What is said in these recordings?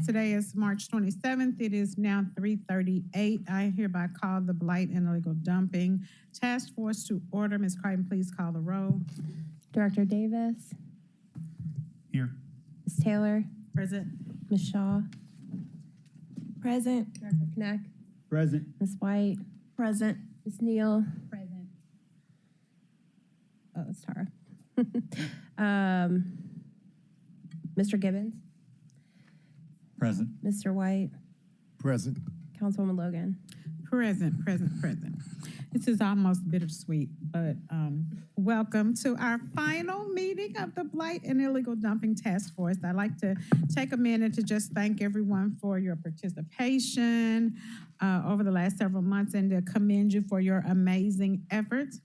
Today is March 27th. It is now 3:38. I hereby call the Blight and Illegal Dumping Task Force to order. Ms. Crichton, please call the roll. Director Davis. Here. Ms. Taylor. Present. Ms. Shaw. Present. Director Knack. Present. Ms. White. Present. Ms. Neal. Present. Oh, that's Tara. Mr. Gibbons. Present. Mr. White. Present. Councilwoman Logan. Present. This is almost bittersweet, but welcome to our final meeting of the Blight and Illegal Dumping Task Force. I'd like to take a minute to just thank everyone for your participation over the last several months and to commend you for your amazing efforts.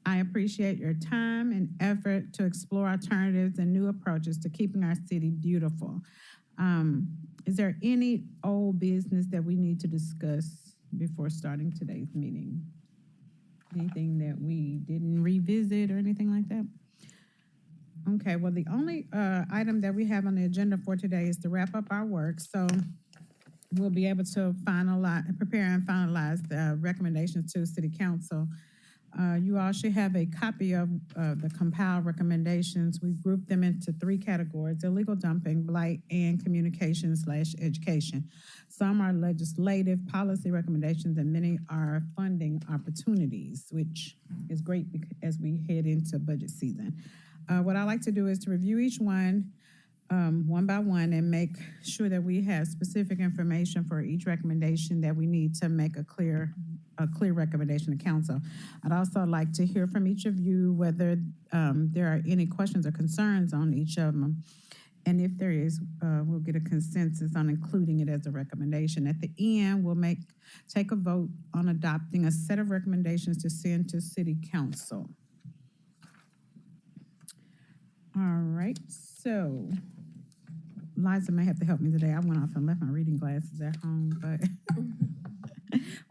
I appreciate your time and effort to explore alternatives and new approaches to keeping our city beautiful. Is there any old business that we need to discuss before starting today's meeting? Anything that we didn't revisit or anything like that? Okay, well, the only item that we have on the agenda for today is to wrap up our work. So we'll be able to prepare and finalize the recommendations to City Council. You all should have a copy of the compiled recommendations. We've grouped them into three categories: illegal dumping, blight, and communication/education. Some are legislative policy recommendations, and many are funding opportunities, which is great as we head into budget season. What I like to do is to review each one by one and make sure that we have specific information for each recommendation that we need to make a clear recommendation to council. I'd also like to hear from each of you whether there are any questions or concerns on each of them. And if there is, we'll get a consensus on including it as a recommendation. At the end, we'll take a vote on adopting a set of recommendations to send to City Council. All right, so Liza may have to help me today. I went off and left my reading glasses at home, but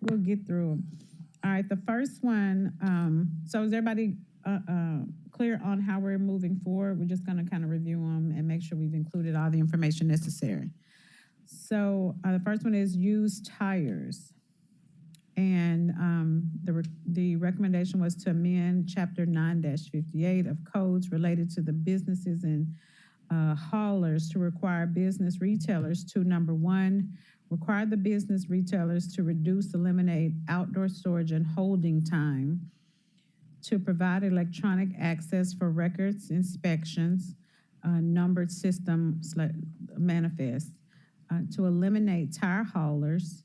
we'll get through them. All right, the first one, so is everybody clear on how we're moving forward? We're just gonna kind of review them and make sure we've included all the information necessary. So the first one is used tires. And the recommendation was to amend Chapter 9-58 of codes related to the businesses and haulers to require business retailers to, number one, require the business retailers to eliminate outdoor storage and holding time, to provide electronic access for records, inspections, numbered system manifest, to eliminate tire haulers,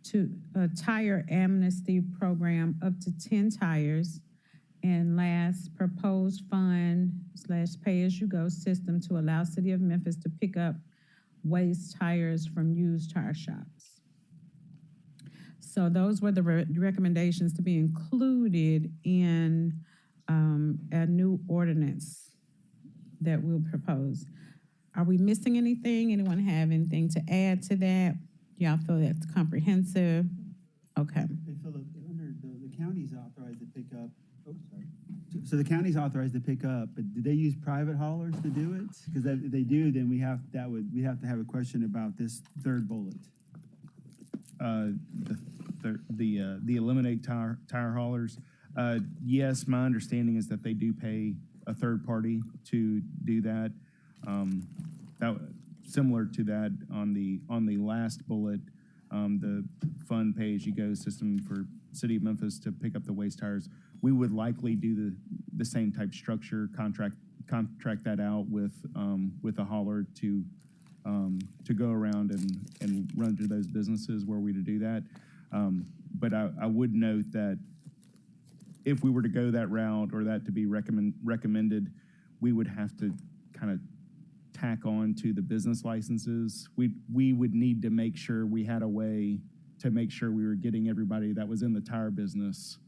to a tire amnesty program up to 10 tires, and last, proposed fund/pay-as-you-go system to allow City of Memphis to pick up waste tires from used tire shops. So those were the recommendations to be included in a new ordinance that we'll propose. Are we missing anything? Anyone have anything to add to that? Y'all feel that's comprehensive? Okay. Hey, Philip, under the county's authorized to pick up. Oh, sorry. So the county's authorized to pick up, but did they use private haulers to do it? Because if they do, then we have to have a question about this third bullet. The eliminate tire haulers. Yes, my understanding is that they do pay a third party to do that. Similar to that on the last bullet, the fund pay-as-you-go system for City of Memphis to pick up the waste tires. We would likely do the same type structure, contract that out with a hauler to go around and run to those businesses where we to do that. But I would note that if we were to go that route or that to be recommended, we would have to kind of tack on to the business licenses. We would need to make sure we had a way to make sure we were getting everybody that was in the tire business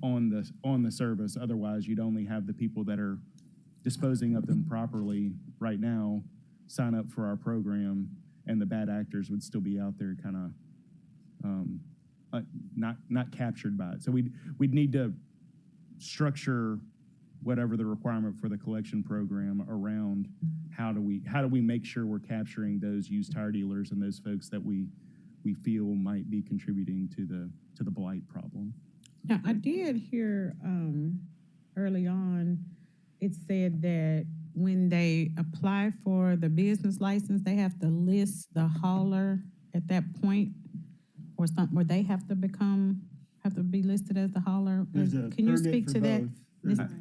on the service. Otherwise, you'd only have the people that are disposing of them properly right now sign up for our program, and the bad actors would still be out there kind of not captured by it. So we'd need to structure whatever the requirement for the collection program around how do we make sure we're capturing those used tire dealers and those folks that we feel might be contributing to the blight problem. Now, I did hear early on, it said that when they apply for the business license, they have to list the hauler at that point, or something, where they have to be listed as the hauler. There's a Can you permit speak for to that? both.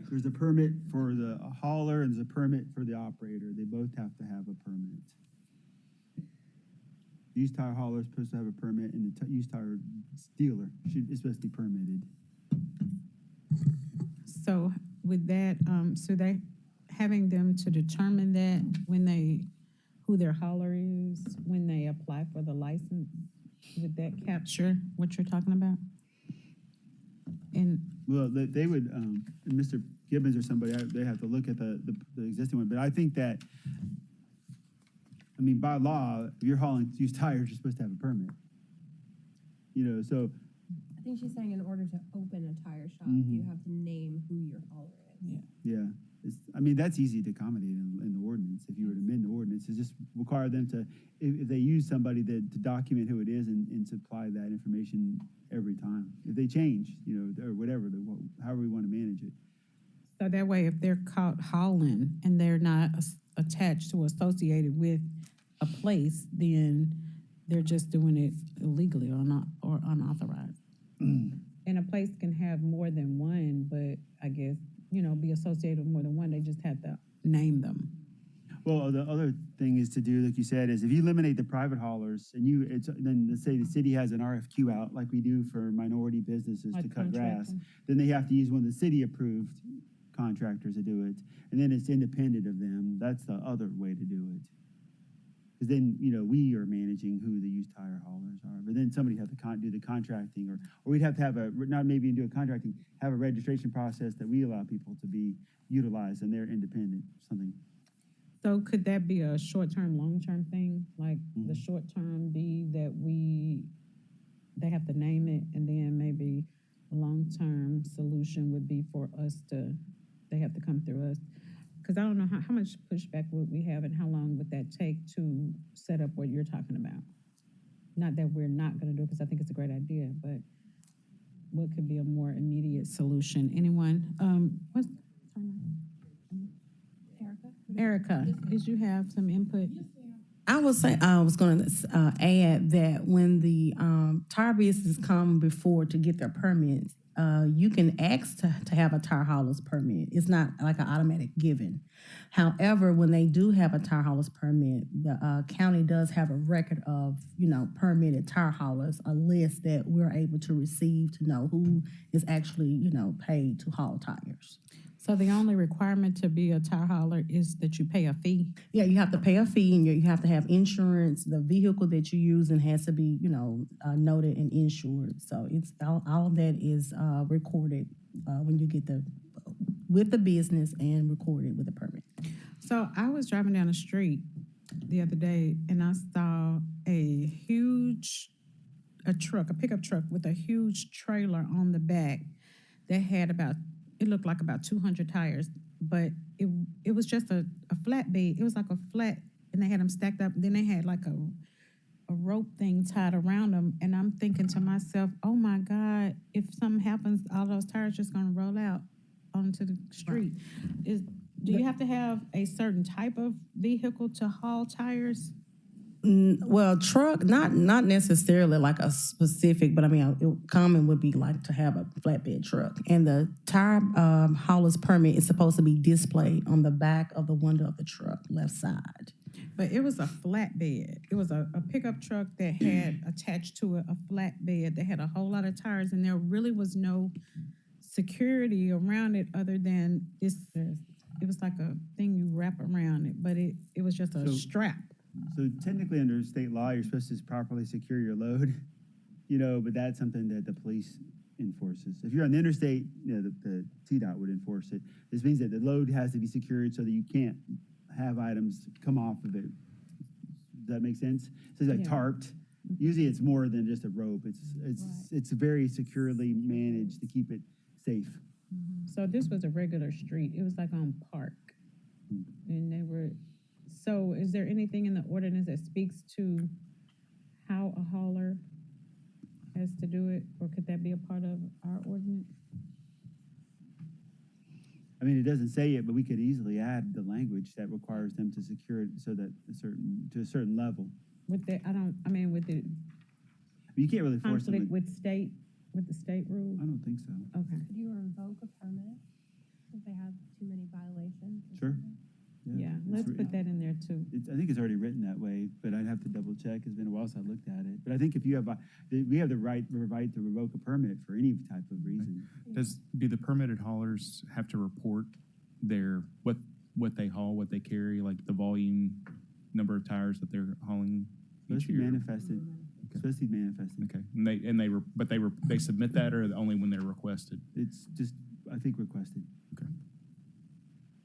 There's a permit for the hauler and there's a permit for the operator. They both have to have a permit. Used tire hauler is supposed to have a permit, and the used tire dealer is supposed to be permitted. So with that, so they having them to determine that who their hauler is when they apply for the license, would that capture what you're talking about? And Well, they would, Mr. Gibbons or somebody, they have to look at the existing one, but I think that, I mean, by law, if you're hauling used tires, you're supposed to have a permit. You know, so, I think she's saying in order to open a tire shop, Mhm. you have to name who your hauler is. yeah, I mean, that's easy to accommodate in the ordinance. If you were to amend the ordinance, it's just require them to, if they use somebody to document who it is and supply that information every time. If they change, you know, or whatever, however we want to manage it. so that way, if they're caught hauling and they're not attached or associated with a place, then they're just doing it illegally or not, or unauthorized. And a place can have more than one, but I guess, you know, be associated with more than one. They just have to name them. Well, the other thing is to do, like you said, is if you eliminate the private haulers and then let's say the city has an RFQ out like we do for minority businesses Like to cut grass, contracting. then they have to use one of the city approved contractors to do it. And then it's independent of them. That's the other way to do it. Because then, you know, we are managing who the used tire haulers are. But then somebody has to do the contracting, or we'd have to have not maybe do a contracting, have a registration process that we allow people to be utilized and they're independent, something. So could that be a short-term, long-term thing? Like the Mhm. short-term be that they have to name it, and then maybe a long-term solution would be for us they have to come through us. Because I don't know how much pushback would we have and how long would that take to set up what you're talking about? Not that we're not going to do it, because I think it's a great idea, but what could be a more immediate solution? Anyone? Erica, did you have some input? I was going to add that when the tire businesses come before to get their permits, you can ask to have a tire hauler's permit. It's not like an automatic given. However, when they do have a tire hauler's permit, the county does have a record of, you know, permitted tire haulers, a list that we're able to receive to know who is actually, you know, paid to haul tires. So the only requirement to be a tire hauler is that you pay a fee? Yeah, you have to pay a fee, and you have to have insurance. The vehicle that you're using has to be, you know, noted and insured. So it's all of that is recorded when you get with the business and recorded with the permit. So I was driving down the street the other day and I saw a pickup truck with a huge trailer on the back that had it looked like about 200 tires, but it was just a flatbed. It was like a flat, and they had them stacked up. And then they had like a rope thing tied around them. And I'm thinking to myself, oh my God, if something happens, all those tires just gonna roll out onto the street. Do you have to have a certain type of vehicle to haul tires? Well, truck, not necessarily like a specific, but I mean, common would be like to have a flatbed truck. And the tire hauler's permit is supposed to be displayed on the back of the window of the truck, left side. But it was a flatbed. It was a pickup truck that had attached to it a flatbed that had a whole lot of tires, and there really was no security around it other than this. It was like a thing you wrap around it, but it was just a strap. So technically under state law, you're supposed to properly secure your load, you know, but that's something that the police enforces. If you're on the interstate, you know, the TDOT would enforce it. This means that the load has to be secured so that you can't have items come off of it. Does that make sense? So it's like tarped. Usually it's more than just a rope. It's very securely managed to keep it safe. So this was a regular street. It was like on Park. And they were, so is there anything in the ordinance that speaks to how a hauler has to do it? Or could that be a part of our ordinance? I mean, it doesn't say it, but we could easily add the language that requires them to secure it so that to a certain level. With the, with the You can't really force them. conflict with the state rules? I don't think so. Okay, Could you revoke a permit if they have too many violations? or Sure. something? yeah, it's let's re- put that in there too. I think it's already written that way, but I'd have to double check. It's been a while since I looked at it. But I think if you have, we have the right to revoke a permit for any type of reason. Do the permitted haulers have to report what they haul, what they carry, like the volume, number of tires that they're hauling each Supposed to be year? manifested. Supposed to be manifested. Okay, they submit that, or only when they're requested? It's just, I think, requested.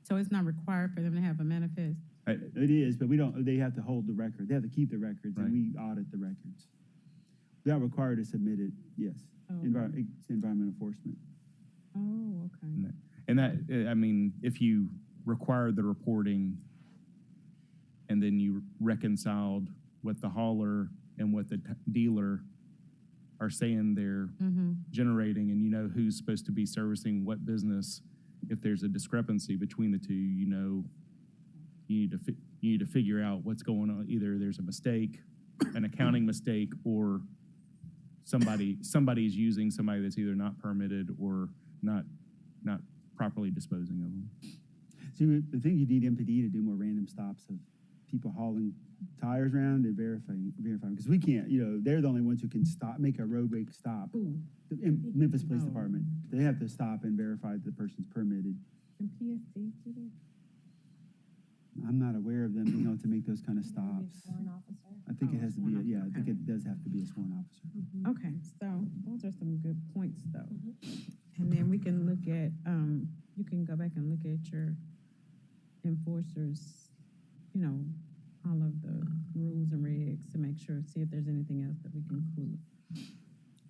So it's not required for them to have a manifest? It is, but they have to hold the record. They have to keep the records, and Right. we audit the records. They're not required to submit it, yes. Oh, It's environmental enforcement. Oh, okay. And that, if you require the reporting and then you reconciled what the hauler and what the dealer are saying they're Mm-hmm. generating, and you know who's supposed to be servicing what business, if there's a discrepancy between the two, you need to figure out what's going on. Either there's a mistake, an accounting mistake, or somebody's using somebody that's either not permitted or not properly disposing of them. See, the thing you need MPD to do more random stops of people hauling tires around and verifying, because we can't, they're the only ones who can make a roadway stop. In Memphis Police Oh. Department, they have to stop and verify that the person's permitted. And PSD, do they? I'm not aware of them being able to make those kind of Maybe a stops. sworn officer. I think it has to be, I think Okay. it does have to be a sworn officer. Okay, so those are some good points though. And then we can look at, you can go back and look at your enforcers, all of the rules and regs to make sure, see if there's anything else that we can include.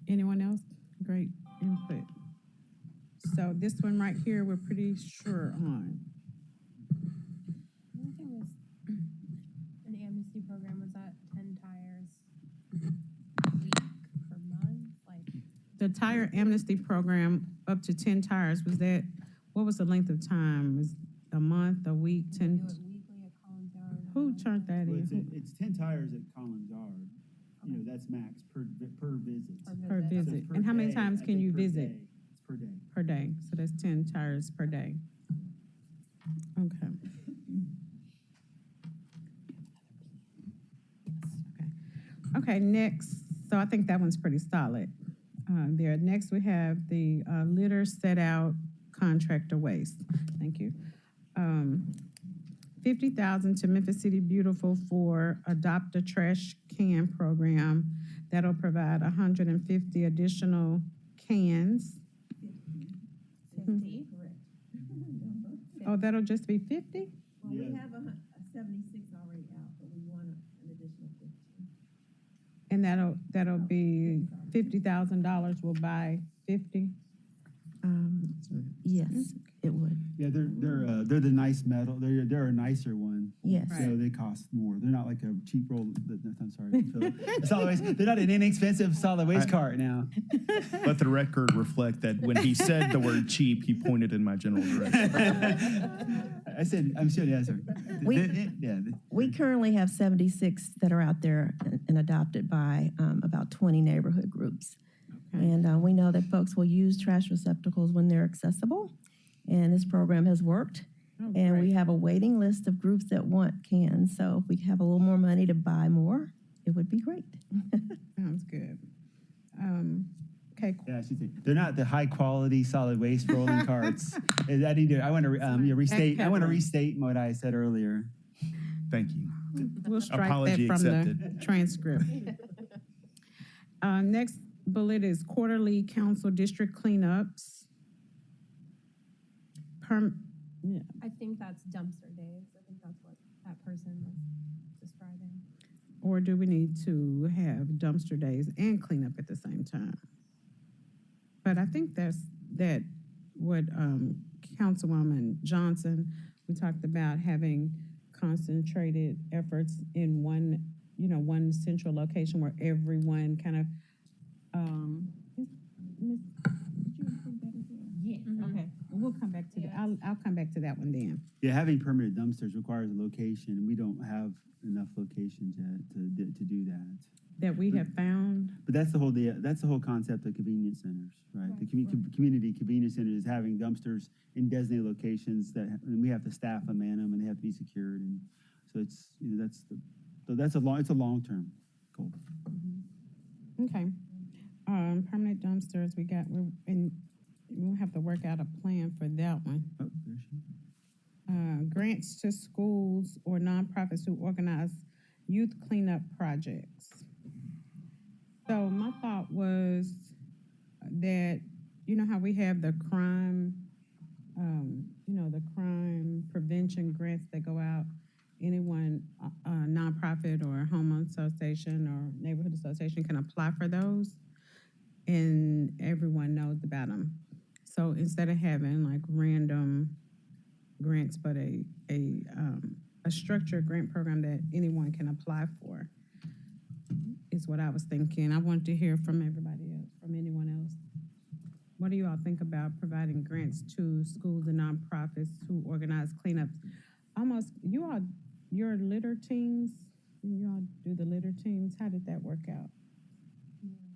Anyone else? Great input. So this one right here, we're pretty sure on. The other thing was, an amnesty program, was that 10 tires a week per month? Like, The tire amnesty program, up to 10 tires, what was the length of time? Was a month, a week, do 10? it weekly at Collins Yard? Who turned that Well, in? it's 10 tires at Collins Yard. That's max per visit. Per visit. visit. So per And how many day, times I can think you per visit? day. It's per day. Per day, so that's 10 tires per day. Okay. Okay, next, so I think that one's pretty solid. Next we have the litter set out contractor waste. Thank you. 50,000 to Memphis City Beautiful for Adopt a Trash Can program. That'll provide 150 additional cans. 50? Oh, that'll just be 50? Well, we Yeah. have a 76 already out, but we want an additional 15. And that'll be $50,000 will buy 50? Yes, it would. Yeah, they're the nice metal. They're a nicer one. Yes. Right. So they cost more. They're not like a cheap roll. I'm sorry. Solid waste. They're not an inexpensive solid waste cart now. Let the record reflect that when he said the word cheap, he pointed in my general direction. I said, I'm sure. Yeah, sorry. We currently have 76 that are out there and adopted by about 20 neighborhood groups. And we know that folks will use trash receptacles when they're accessible. And this program has worked. Oh, And we great. have a waiting list of groups that want cans. So if we have a little more money to buy more, it would be great. Sounds good. Okay, Yeah, I should say they're not the high quality solid waste rolling carts. I want to restate. I want to Backpedaling. restate what I said earlier. Thank you. we'll strike that Apology from the accepted. transcript. Next bullet is quarterly council district cleanups. Yeah. I think that's dumpster days. I think that's what that person was describing. Or do we need to have dumpster days and cleanup at the same time? But I think that what Councilwoman Johnson, we talked about having concentrated efforts in one, one central location where everyone kind of, did you approve that as well? Yes. Okay, well, we'll come back to that. I'll come back to that one then. Yeah, having permanent dumpsters requires a location, and we don't have enough locations yet to do that. That we have found. But that's the whole concept of convenience centers, right? The community convenience centers is having dumpsters in designated locations and we have to staff and man them, and they have to be secured, and so it's it's a long-term goal. Okay. Permanent dumpsters, we'll have to work out a plan for that one. Oh, there she is. Grants to schools or nonprofits who organize youth cleanup projects. So my thought was that, how we have the crime, the crime prevention grants that go out. Anyone, nonprofit or homeowner association or neighborhood association can apply for those, and everyone knows about them. So instead of having like random grants, but a structured grant program that anyone can apply for is what I was thinking. I wanted to hear from everybody else, from anyone else. What do you all think about providing grants to schools and nonprofits who organize cleanups? Your litter teams, you all do the litter teams. How did that work out,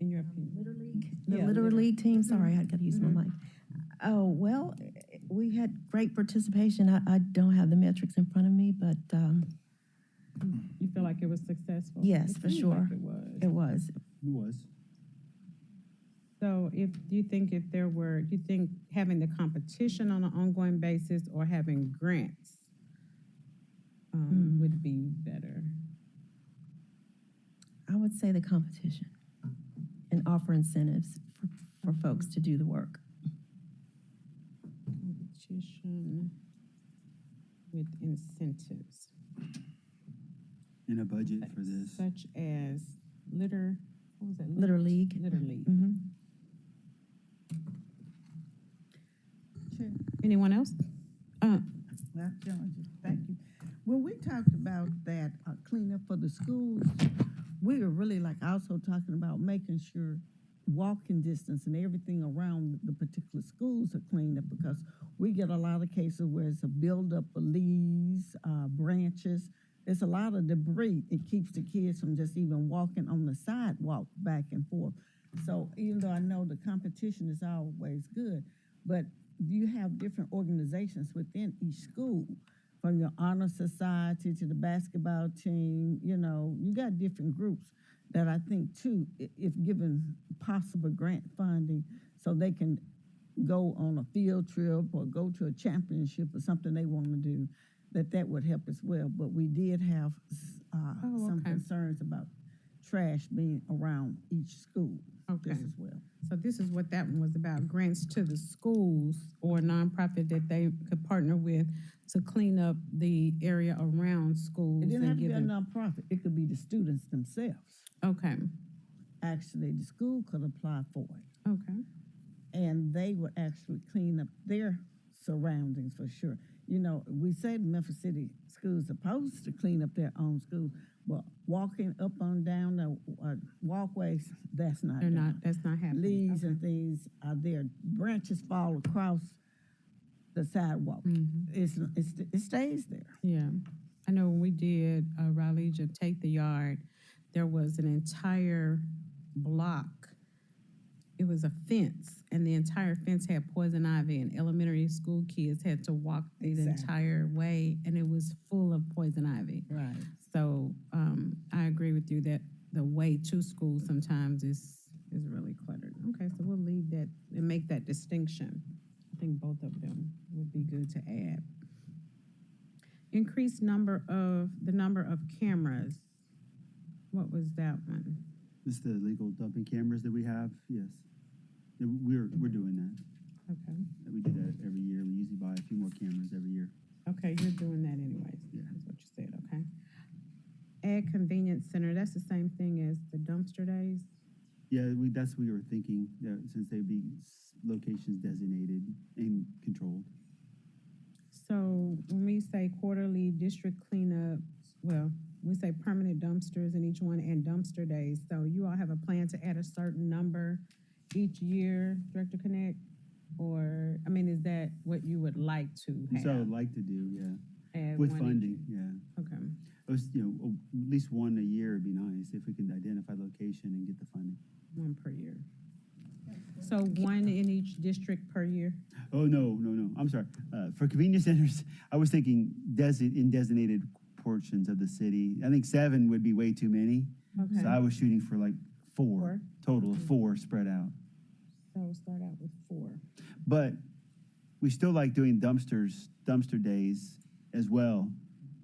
in your opinion? Litter League. The Yeah, Litter litter. League team, sorry, I gotta use my mic. Oh, well, we had great participation. I don't have the metrics in front of me, but You feel like it was successful? Yes, It for seems sure. like it was. it was. It was. So do you think having the competition on an ongoing basis or having grants would be better? I would say the competition and offer incentives for folks to do the work. Competition with incentives, In a budget for this. such as what was that? Litter League. Litter League. Mhm. Anyone else? Well, Georgia, thank you. When we talked about that cleanup for the schools, we were really also talking about making sure walking distance and everything around the particular schools are cleaned up, because we get a lot of cases where it's a buildup of leaves, branches. There's a lot of debris. It keeps the kids from just even walking on the sidewalk back and forth. So even though I know the competition is always good, but you have different organizations within each school, from your honor society to the basketball team. You got different groups that I think too, if given possible grant funding, so they can go on a field trip or go to a championship or something they want to do, that would help as well. But we did have some okay. concerns about trash being around each school Okay. just as well. So this is what that one was about, grants to the schools or nonprofit that they could partner with to clean up the area around schools. It didn't have to be a them. nonprofit. It could be the students themselves. Okay, Actually, the school could apply for it, okay. and they would actually clean up their surroundings for sure. We say the Memphis City schools are supposed to clean up their own school, but walking up and down the walkways, that's not done. That's not happening. Leaves Okay. and things are there. Branches fall across the sidewalk. Mhm. It stays there. Yeah, I know when we did Raleigh Take the Yard, there was an entire block. It was a fence, and the entire fence had poison ivy, and elementary school kids had to walk the Exactly. entire way, and it was full of poison ivy. Right. So I agree with you that the way to school sometimes is really cluttered. Okay, so we'll leave that and make that distinction. I think both of them would be good to add. Increase the number of cameras. What was that one? This is the illegal dumping cameras that we have. Yes, yeah, we're doing that. Okay. We do that every year. We usually buy a few more cameras every year. Okay, you're doing that anyways. Yeah. That's what you said, okay. Add convenience center, that's the same thing as the dumpster days? Yeah, that's what we were thinking, since they'd be locations designated and controlled. So when we say quarterly district cleanups, well, we say permanent dumpsters in each one and dumpster days. So you all have a plan to add a certain number each year, Director Connect? Or, I mean, is that what you would like to have? So I would like to do, yeah, Add with one each- funding, yeah. Okay, It was, at least one a year would be nice if we can identify location and get the funding. one per year. So one in each district per year? Oh, no, I'm sorry. For convenience centers, I was thinking in designated portions of the city. I think 7 would be way too many. Okay. So I was shooting for like 4, Four? total of 4 spread out. So we'll start out with 4. But we still like doing dumpster days as well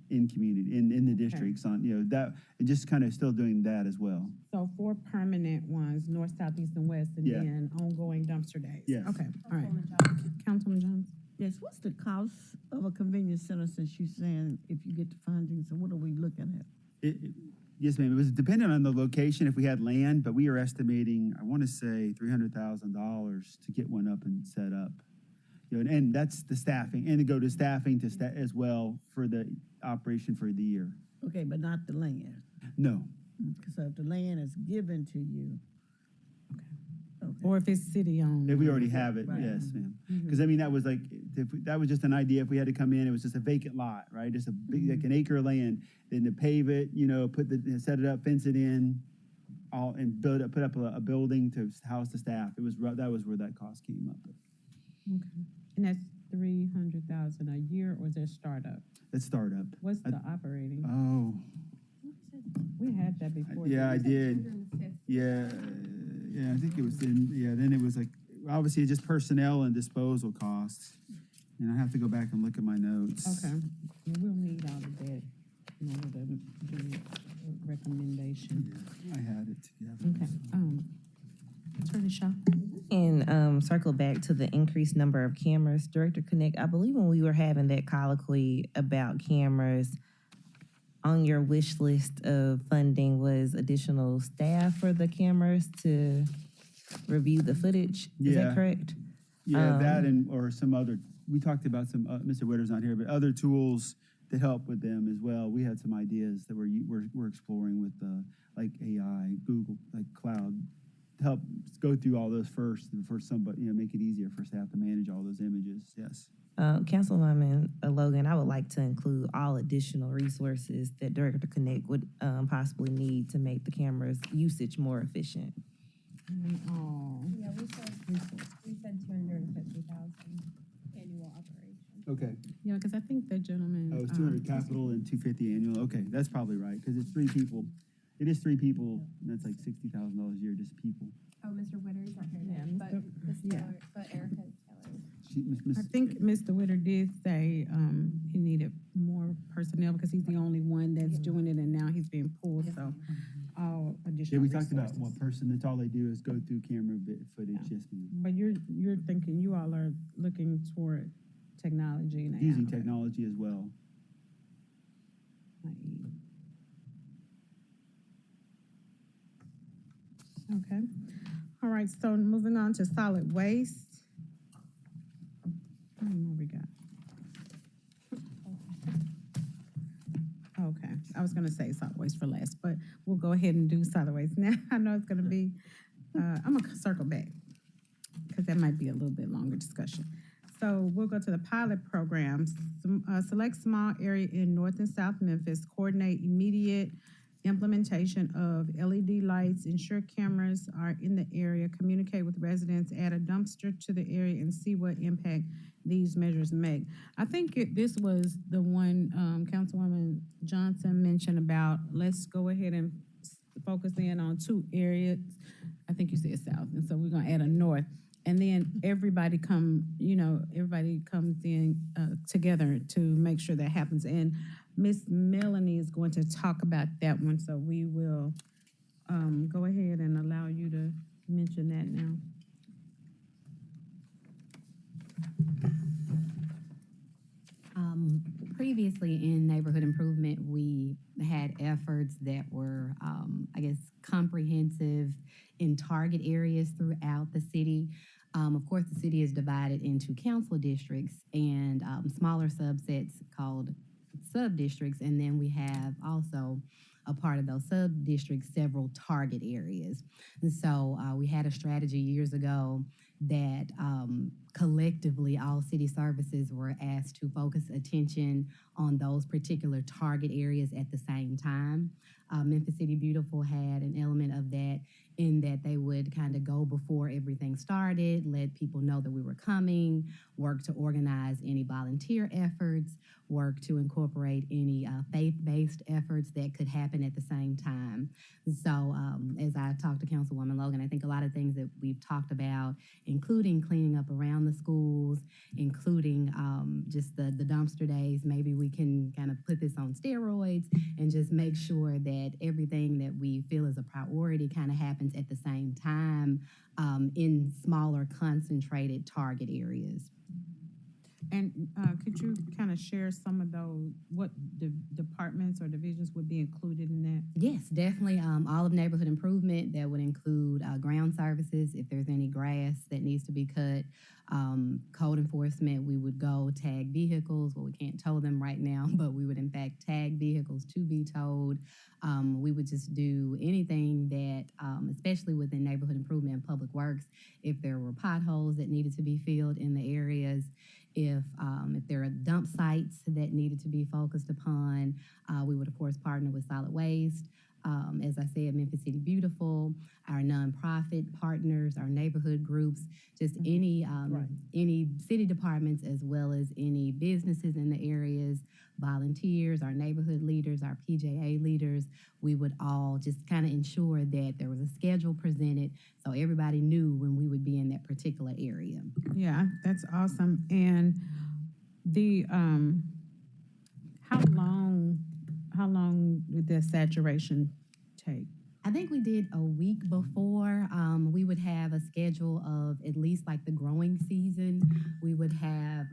in community, in the districts on, that, and just kind of still doing that as well. So 4 permanent ones, north, south, east, and west, and Yeah. then ongoing dumpster days? Yes. Okay, all right. Councilwoman Johnson. Councilwoman Jones? Yes, what's the cost of a convenience center since you're saying if you get the funding? So what are we looking at? Yes, ma'am. It was dependent on the location if we had land, but we are estimating, I want to say $300,000 to get one up and set up. And that's the staffing, and to go to staffing as well for the operation for the year. Okay, but not the land. No. So if the land is given to you. Okay. Or if it's city-owned? If we already have it, Right. yes, ma'am. Mhm. Because I mean, that was like, that was just an idea. If we had to come in, it was just a vacant lot, right? Just a big, like an acre of land, then to pave it, set it up, fence it in, and put up a building to house the staff. That was where that cost came up. Okay. And that's 300,000 a year, or is there startup? That's startup. What's the operating? Oh, We had that before. yeah, I did. 250. Yeah, I think it was then it was like, obviously just personnel and disposal costs. And I have to go back and look at my notes. Okay, and we'll need all of that in order to do a recommendation. I had it together. Okay, Attorney Shaw? And circle back to the increased number of cameras, Director Connect, I believe when we were having that colloquy about cameras, on your wish list of funding was additional staff for the cameras to review the footage. Is Yeah. that correct? Yeah, that or some other, we talked about some, Mr. Witter's not here, but other tools to help with them as well. We had some ideas that we're exploring with like AI, Google, like cloud, to help go through all those first before somebody, make it easier for staff to manage all those images, yes. Councilwoman Logan, I would like to include all additional resources that Director Connect would possibly need to make the cameras usage more efficient. Yeah, we said 250,000 annual operation. Okay. Yeah, because I think the gentleman. Oh, it's 200 capital and 250 annual. Okay, that's probably right, because it's 3 people. It is 3 people, and that's like $60,000 a year, just people. Oh, Mr. Witter's not here Yeah, yet, but Mr. Ms. yeah. Taylor, but Erica Taylor. I think Mr. Witter did say he needed more personnel because he's the only one that's doing it, and now he's being pulled, so all Yeah, additional we talked about resources. one person, that's all they do is go through camera footage, yes, ma'am. But you're thinking, you all are looking toward technology now. Using technology as well. Okay. All right, so moving on to solid waste. How many more we got? Okay, I was gonna say solid waste for last, but we'll go ahead and do solid waste now. I know it's gonna be, I'm gonna circle back, because that might be a little bit longer discussion. So we'll go to the pilot programs. Select small area in North and South Memphis, coordinate immediate implementation of LED lights, ensure cameras are in the area, communicate with residents, add a dumpster to the area, and see what impact these measures make. I think this was the one Councilwoman Johnson mentioned about, let's go ahead and focus in on 2 areas. I think you said south, and so we're gonna add a north. And then everybody comes in together to make sure that happens. And Miss Melanie is going to talk about that one, so we will go ahead and allow you to mention that now. Previously in neighborhood improvement, we had efforts that were, I guess, comprehensive in target areas throughout the city. Of course, the city is divided into council districts and smaller subsets called sub-districts, and then we have also a part of those sub-districts several target areas. And so we had a strategy years ago that collectively all city services were asked to focus attention on those particular target areas at the same time. Memphis City Beautiful had an element of that in that they would kind of go before everything started, let people know that we were coming, work to organize any volunteer efforts, work to incorporate any faith-based efforts that could happen at the same time. So as I talked to Councilwoman Logan, I think a lot of things that we've talked about, including cleaning up around the schools, including just the dumpster days, maybe we can kind of put this on steroids and just make sure that everything that we feel is a priority kind of happens at the same time in smaller, concentrated target areas. And could you kind of share some of those, what departments or divisions would be included in that? Yes, definitely. All of neighborhood improvement, that would include ground services, if there's any grass that needs to be cut. Code enforcement, we would go tag vehicles. Well, we can't tow them right now, but we would in fact tag vehicles to be towed. We would just do anything that, especially within neighborhood improvement and public works, if there were potholes that needed to be filled in the areas, if there are dump sites that needed to be focused upon, we would of course partner with solid waste. As I said, Memphis City Beautiful, our nonprofit partners, our neighborhood groups, just any city departments as well as any businesses in the areas, volunteers, our neighborhood leaders, our PJA leaders. We would all just kind of ensure that there was a schedule presented so everybody knew when we would be in that particular area. Yeah, that's awesome. And the how long would the saturation take? I think we did a week before. We would have a schedule of at least like the growing season. We would have,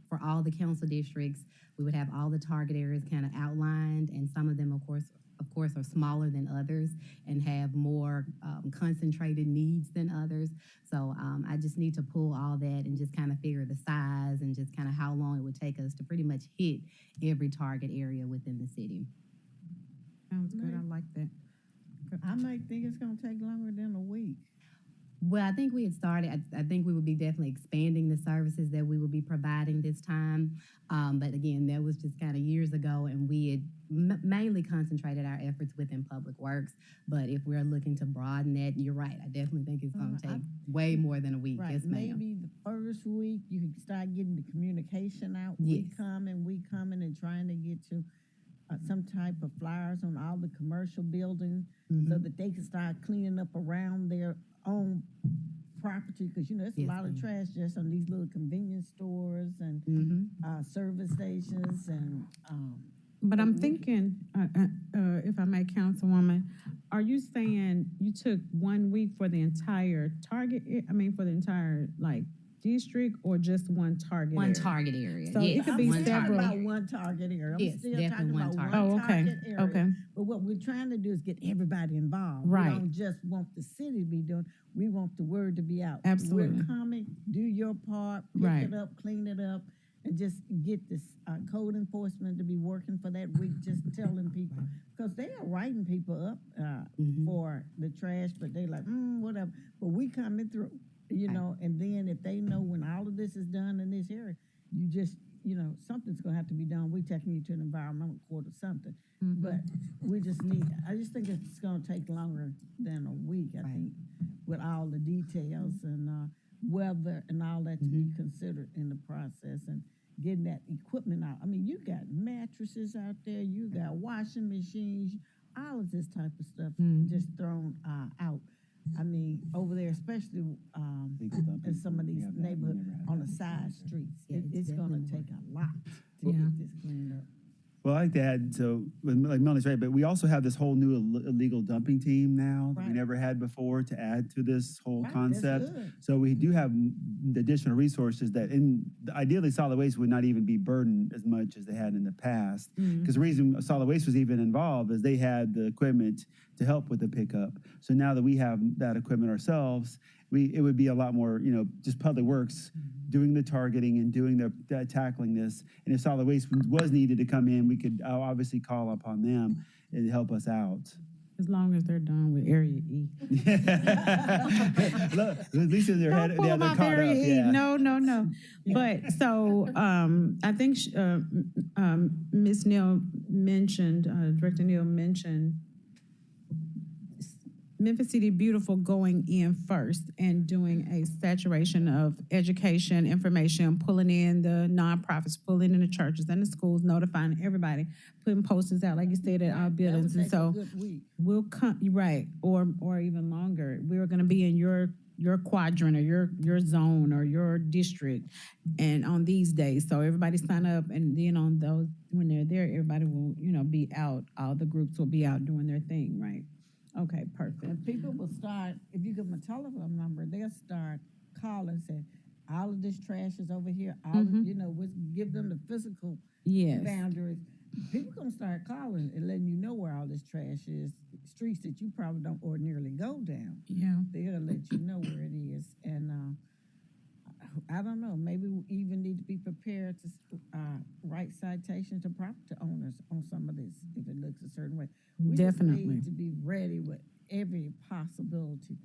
for all the council districts, we would have all the target areas kind of outlined, and some of them, of course, are smaller than others and have more concentrated needs than others. So I just need to pull all that and just kind of figure the size and just kind of how long it would take us to pretty much hit every target area within the city. Sounds good. I like that. I might think it's gonna take longer than a week. Well, I think we had started, I think we would be definitely expanding the services that we would be providing this time. But again, that was just kind of years ago, and we had mainly concentrated our efforts within public works. But if we're looking to broaden that, you're right. I definitely think it's going to take way more than a week. Right, Yes, ma'am. maybe the first week you can start getting the communication out. Yes. We coming and trying to get to some type of flyers on all the commercial buildings so that they can start cleaning up around their own property, because it's a lot of trash just on these little convenience stores and service stations and But I'm thinking, if I may, Councilwoman, are you saying you took 1 week for the entire target? For the entire district, or just one target? One area? target area. So yes, it could be one several. target. about one target area. I'm Yes, still definitely talking one about target. one Oh, okay. target area. Okay. But what we're trying to do is get everybody involved. Right. We don't just want the city to be doing. We want the word to be out. Absolutely. We're coming. Do your part. Pick Right. it up. Clean it up. And just get this code enforcement to be working for that week. Just telling people, because they are writing people up for the trash, but they like whatever. But we coming through. And then if they know when all of this is done in this area, you just, something's gonna have to be done. We're taking you to an environmental court or something. But I just think it's gonna take longer than a week, I think, with all the details and weather and all that to be considered in the process and getting that equipment out. I mean, you got mattresses out there, you got washing machines, all of this type of stuff just thrown out. I mean, over there, especially in some of these neighborhoods on the side streets, it's going to take a lot to get this cleaned up. Well, I like to add, so, like Melanie's right, but we also have this whole new illegal dumping team now that we Right. never had before to add to this whole Right, that's concept. good. So we do have additional resources that, ideally, solid waste would not even be burdened as much as they had in the past. Because the reason solid waste was even involved is they had the equipment to help with the pickup. So now that we have that equipment ourselves, it would be a lot more, just Public Works doing the targeting and doing the tackling this. And if solid waste was needed to come in, we could obviously call upon them and help us out. As long as they're done with Area E. Look, at least they're Don't pull them they're off caught Area up. E. Yeah. No. But so I think Ms. Neal mentioned, Director Neal mentioned Memphis City Beautiful going in first and doing a saturation of education, information, pulling in the nonprofits, pulling in the churches and the schools, notifying everybody, putting posters out, like you said, at our buildings. And so we'll come, right, or even longer. We're going to be in your quadrant or your zone or your district and on these days. So everybody sign up, and then on those, when they're there, everybody will, be out. All the groups will be out doing their thing, right? Okay, perfect. And people will start, if you give them a telephone number, they'll start calling, saying, all of this trash is over here. All of, we'll give them the physical Yes. boundaries. People gonna start calling and letting you know where all this trash is. Streets that you probably don't ordinarily go down. Yeah. They'll let you know where it is. And I don't know, maybe we even need to be prepared to write citations to property owners on some of this if it looks a certain way. We Definitely. just need to be ready with every possibility.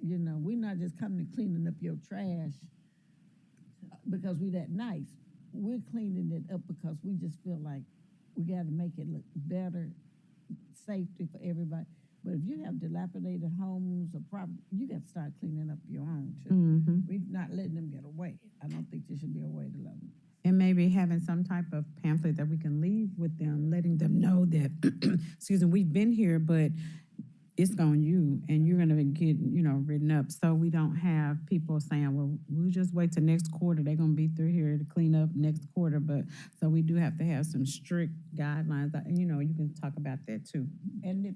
We're not just coming and cleaning up your trash because we're that nice. We're cleaning it up because we just feel like we got to make it look better, safety for everybody. But if you have dilapidated homes or property, you got to start cleaning up your own too. Mm-hmm. We're not letting them get away. I don't think there should be a way to let them. And maybe having some type of pamphlet that we can leave with them, letting them know that, excuse me, we've been here, but it's on you, and you're going to get, written up. So we don't have people saying, well, we'll just wait till next quarter. They're going to be through here to clean up next quarter. But so we do have to have some strict guidelines. And, you can talk about that too. And if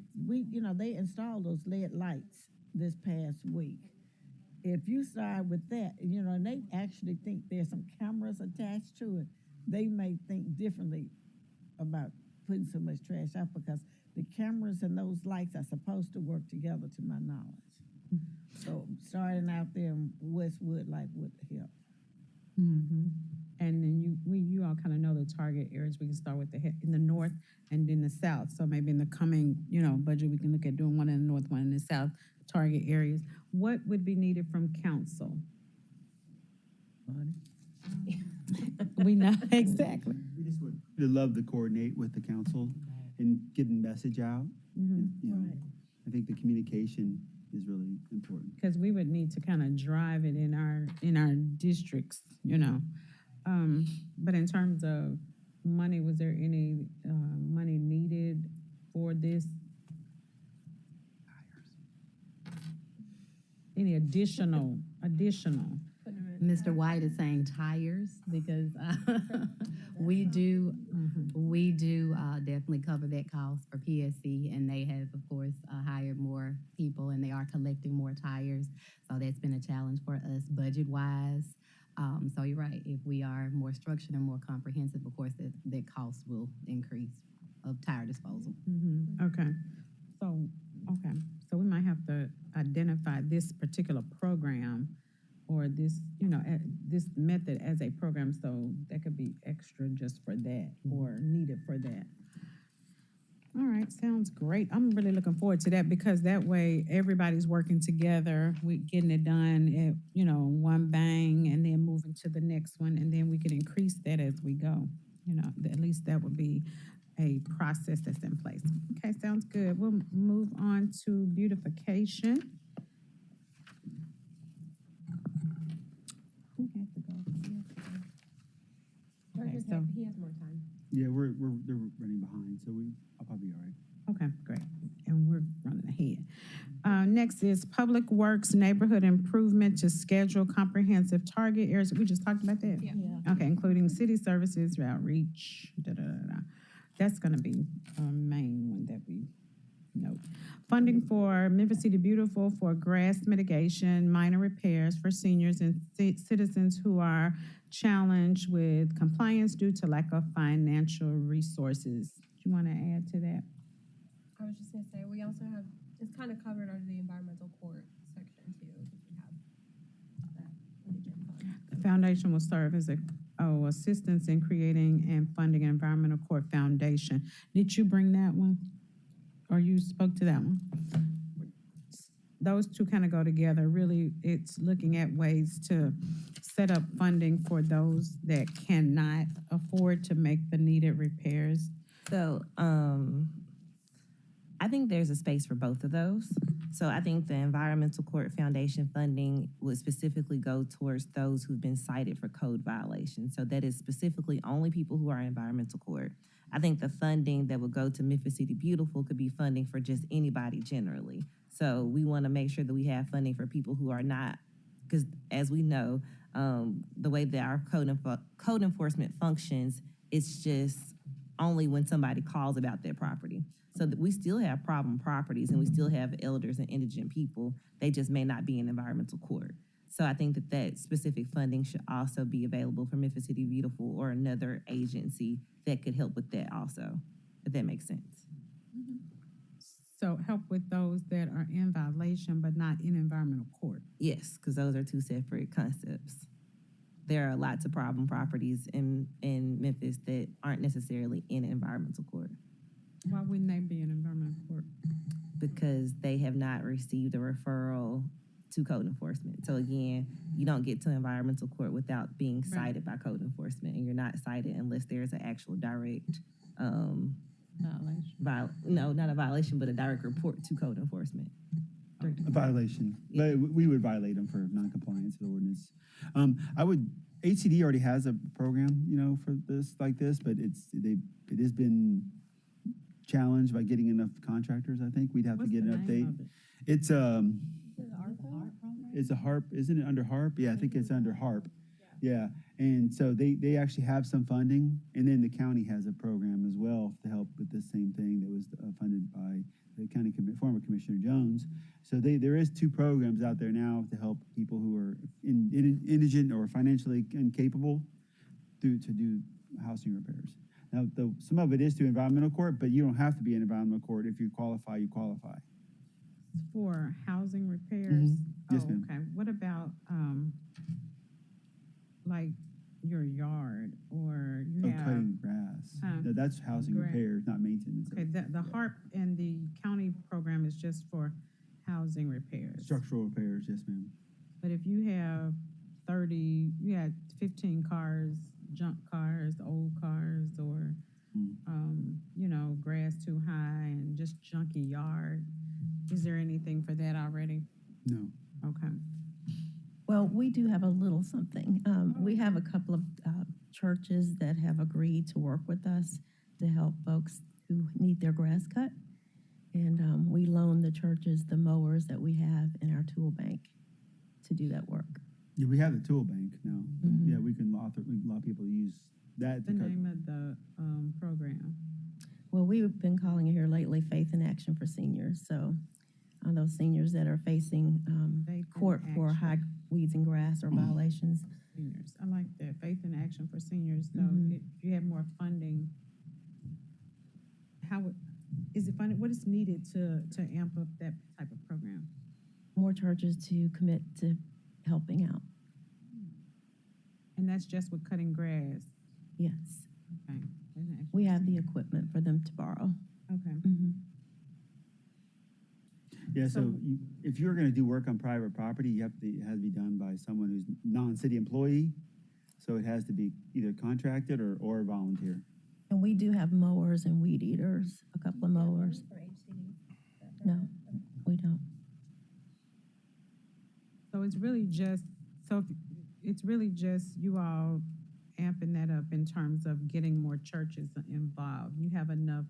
they installed those LED lights this past week. If you start with that, and they actually think there's some cameras attached to it, they may think differently about putting so much trash out because the cameras and those lights are supposed to work together, to my knowledge. So starting out there in Westwood would help. Mm-hmm. And then you all kind of know the target areas. We can start with in the north and then the south. So maybe in the coming, budget, we can look at doing one in the north, one in the south, target areas. What would be needed from council? We know exactly. We just would love to coordinate with the council and get the message out. Mm-hmm. I think the communication is really important. Because we would need to kind of drive it in our districts, But in terms of money, was there any money needed for this? Any additional? Mr. White is saying tires because we do definitely cover that cost for PSC, and they have, of course, hired more people, and they are collecting more tires. So that's been a challenge for us budget-wise. So you're right. If we are more structured and more comprehensive, of course, that cost will increase of tire disposal. Mm-hmm. Okay. So we might have to identify this particular program or this, this method as a program, so that could be extra just for that or needed for that. All right, sounds great. I'm really looking forward to that because that way everybody's working together, we getting it done at, one bang and then moving to the next one, and then we can increase that as we go. At least that would be a process that's in place. Okay, sounds good. We'll move on to beautification. Who has to go? Okay, so he has more time. Yeah, they're running behind, so I'll probably be all right. okay, great. And we're running ahead. Next is Public Works Neighborhood Improvement to schedule comprehensive target areas. We just talked about that? Yeah. Okay, including city services, outreach, That's gonna be a main one that we note. Funding for Memphis City Beautiful for grass mitigation, minor repairs for seniors and citizens who are challenged with compliance due to lack of financial resources. Do you want to add to that? I was just gonna say, we also have, it's kind of covered under the environmental court section too, because we have that in the general fund. The foundation will serve as assistance in creating and funding an environmental court foundation. Did you bring that one? Or you spoke to that one? Those two kind of go together. Really, it's looking at ways to set up funding for those that cannot afford to make the needed repairs. So, I think there's a space for both of those. So I think the Environmental Court Foundation funding would specifically go towards those who've been cited for code violations. So that is specifically only people who are in environmental court. I think the funding that would go to Memphis City Beautiful could be funding for just anybody generally. So we want to make sure that we have funding for people who are not, because as we know, the way that our code enforcement functions, it's just only when somebody calls about their property. So that we still have problem properties and we still have elders and indigent people. They just may not be in environmental court. So I think that that specific funding should also be available for Memphis City Beautiful or another agency that could help with that also, if that makes sense. So help with those that are in violation but not in environmental court. Yes, because those are two separate concepts. There are lots of problem properties in Memphis that aren't necessarily in environmental court Why wouldn't they be in environmental court? because they have not received a referral to code enforcement. So again, you don't get to environmental court without being cited by code enforcement, and you're not cited unless there's an actual direct Violation. no, not a violation, but a direct report to code enforcement. A violation, but we would violate them for non-compliance of the ordinance. HCD already has a program, for this, like this, but it has been challenged by getting enough contractors, I think. We'd have What's to get the an name update. of it? It's, Is it the ARP program? it's a HARP, isn't it under HARP? Yeah, I think it's under HARP. Yeah, and so they actually have some funding, and then the county has a program as well to help with the same thing that was funded by the county former Commissioner Jones. So there is two programs out there now to help people who are indigent or financially incapable to do housing repairs. Now, some of it is through environmental court, but you don't have to be in environmental court. If you qualify, you qualify. For housing repairs? Yes, Oh, ma'am. okay. What about, like your yard or you have? Cutting grass. That's housing Grass. repairs, not maintenance. Okay, the HARP and the county program is just for housing repairs. Structural repairs, yes, ma'am. But if you have 15 cars, junk cars, old cars, or, grass too high and just junky yard, is there anything for that already? No. Okay. Well, we do have a little something. We have a couple of churches that have agreed to work with us to help folks who need their grass cut. And we loan the churches the mowers that we have in our tool bank to do that work. Yeah, we have the tool bank now. Mhm. Yeah, we can allow people to use that. The name of the program? Well, we've been calling it here lately Faith in Action for Seniors. So on those seniors that are facing Faith in court for Action. high weeds and grass or violations. Seniors. I like that. Faith in Action for Seniors. So Mhm. if you have more funding, is it funded? What is needed to amp up that type of program? More churches to commit to helping out. And that's just with cutting grass. Yes. Okay. Faith in Action We for have the Seniors. equipment for them to borrow. Okay. Mhm. Yeah, so So- if you're going to do work on private property, it has to be done by someone who's non-city employee. So it has to be either contracted or volunteer. And we do have mowers and weed eaters, a couple of mowers. For HCD. No, we don't. So it's really just you all amping that up in terms of getting more churches involved. You have enough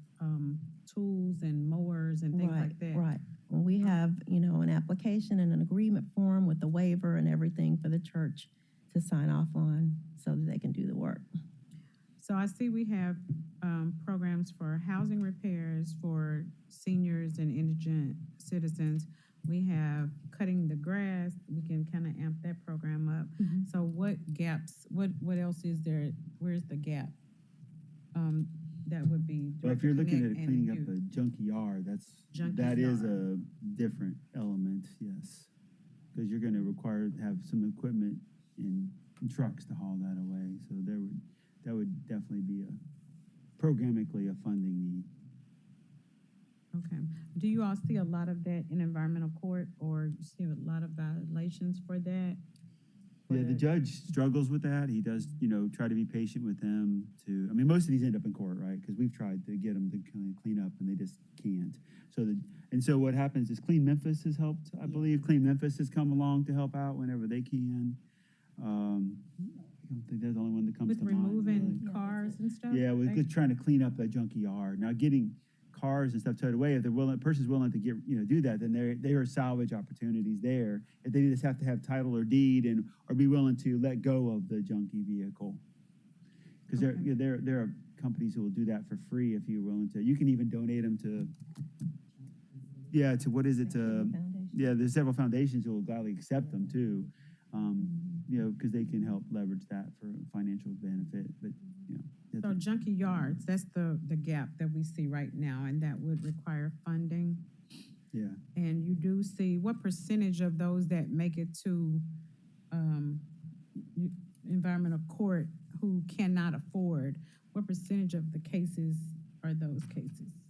tools and mowers and things like that. Right. Well, we have, an application and an agreement form with the waiver and everything for the church to sign off on so that they can do the work. So I see we have programs for housing repairs for seniors and indigent citizens. We have cutting the grass. We can kind of amp that program up. So what gaps, what else is there? Where's the gap? That would be. Well, if you're looking Direct at Connect cleaning and up a junky yard, Junky that is yard. a different element, yes. Because you're gonna require to have some equipment and trucks to haul that away. So that would definitely be programmatically a funding need. Okay. Do you all see a lot of that in environmental court, or you see a lot of violations for that? Yeah, the judge struggles with that. He does, try to be patient with them I mean, most of these end up in court, right? Because we've tried to get them to kind of clean up and they just can't. So what happens is Clean Memphis has helped, I believe. Clean Memphis has come along to help out whenever they can. I don't think they're the only one that comes With to mind. removing Really. cars and stuff? Yeah, with They- just trying to clean up that junky yard. Now, getting cars and stuff towed away, if the person's willing to do that, then there are salvage opportunities there. If they just have to have title or deed or be willing to let go of the junky vehicle. Because Okay. there are companies who will do that for free if you're willing to. You can even donate them to what is it? There's several foundations who will gladly accept them too. Because they can help leverage that for financial benefit. But So junky yards, that's the gap that we see right now, and that would require funding. yeah. And you do see, what percentage of those that make it to environmental court who cannot afford, what percentage of the cases are those cases?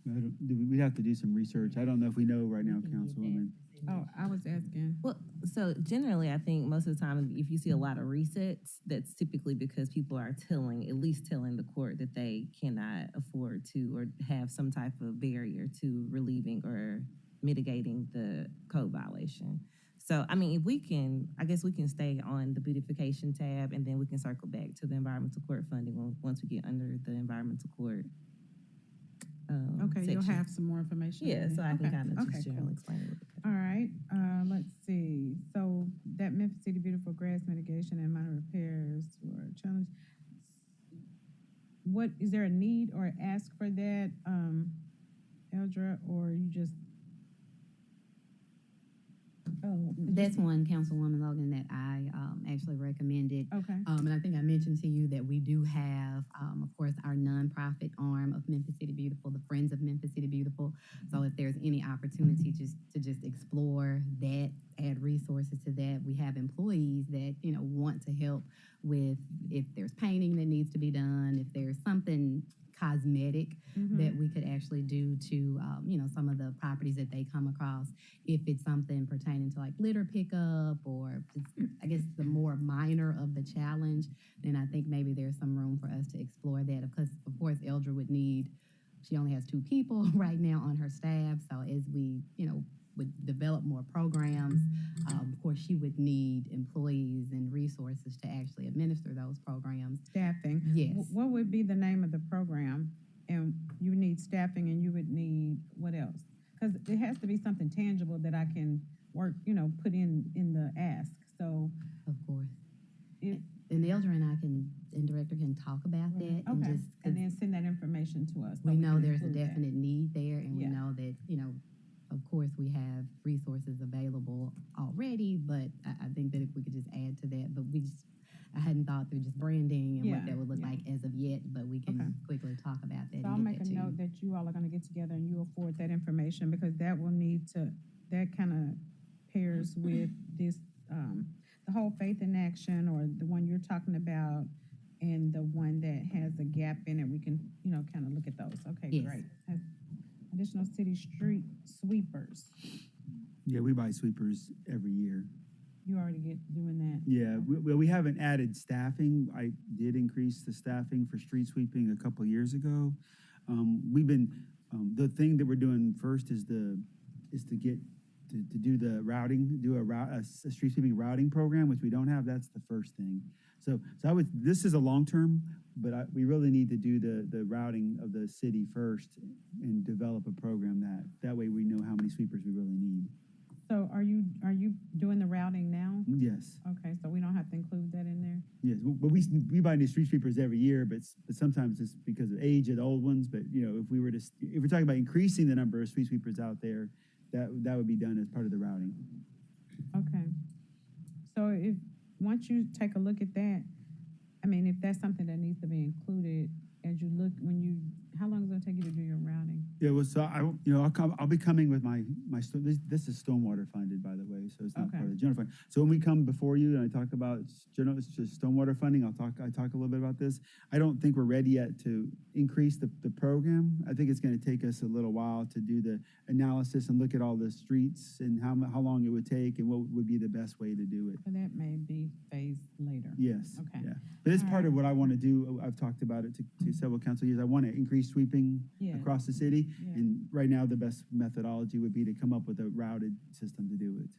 We'd have to do some research. I don't know if we know right now, Councilwoman. Oh, I was asking. Well, so generally, I think most of the time, if you see a lot of resets, that's typically because people are at least telling the court that they cannot afford to or have some type of barrier to relieving or mitigating the code violation. So, I mean, I guess we can stay on the beautification tab and then we can circle back to the environmental court funding once we get under the environmental court. Okay, you'll section. have some more information. Yeah, on so it. I can Okay, kind of okay, just cool. generally explain it. All right, let's see. So that Memphis City Beautiful grass mitigation and minor repairs were a challenge. What, is there a need or ask for that, Eldra, or you just? Oh, That's one, Councilwoman Logan, that I actually recommended. okay. And I think I mentioned to you that we do have, of course, our nonprofit arm of Memphis City Beautiful, the Friends of Memphis City Beautiful. So if there's any opportunity to explore that, add resources to that, we have employees that, want to help with if there's painting that needs to be done, if there's something cosmetic that we could actually do to, some of the properties that they come across. If it's something pertaining to like litter pickup or I guess the more minor of the challenge, then I think maybe there's some room for us to explore that. Because of course, Eldra would need, she only has 2 people right now on her staff. So as we, would develop more programs, of course, she would need employees and resources to actually administer those programs. Staffing. Yes. What would be the name of the program? And you need staffing, and you would need what else? Because it has to be something tangible that I can work, put in the ask. So, Of course. if, And Eldra and Director can talk about that. And okay, just, and then send that information to us. so we know can there's a include that. definite need there, and we Yeah. know that, of course, we have resources available already, but I think that if we could just add to that, but I hadn't thought through just branding and Yeah, what that would look yeah. like as of yet, but we can Okay. quickly talk about that. So I'll and make get a that to note you. that you all are gonna get together and you'll forward that information, because that will need to, that kind of pairs with this, the whole Faith in Action, or the one you're talking about, and the one that has a gap in it. We can, kind of look at those. Okay, Yes. great. Additional city street sweepers. Yeah, we buy sweepers every year. You already doing that? Yeah, we haven't added staffing. I did increase the staffing for street sweeping a couple years ago. We've been, the thing that we're doing first is to get to do the routing, a street sweeping routing program, which we don't have. That's the first thing. So this is a long term, but we really need to do the routing of the city first and develop a program that way we know how many sweepers we really need. So are you doing the routing now? Yes, Okay, so we don't have to include that in there? yes. But we buy new street sweepers every year, but sometimes it's because of age of the old ones. But you know, if we're talking about increasing the number of street sweepers out there, that would be done as part of the routing. Okay. So once you take a look at that, I mean, if that's something that needs to be included as you look, how long is it gonna take you to do your routing? Yeah, well, so I'll be coming with this is stormwater funded, by the way, so it's not part of the general fund. So when we come before you and I talk about it's just stormwater funding, I talk a little bit about this. I don't think we're ready yet to increase the program. I think it's gonna take us a little while to do the analysis and look at all the streets and how long it would take and what would be the best way to do it. So that may be phased later. Yes. Okay. Yeah. But it's All part right. of what I want to do. I've talked about it to several council years. I want to increase sweeping Yeah. across the city. Yeah. And right now, the best methodology would be to come up with a routed system to do it.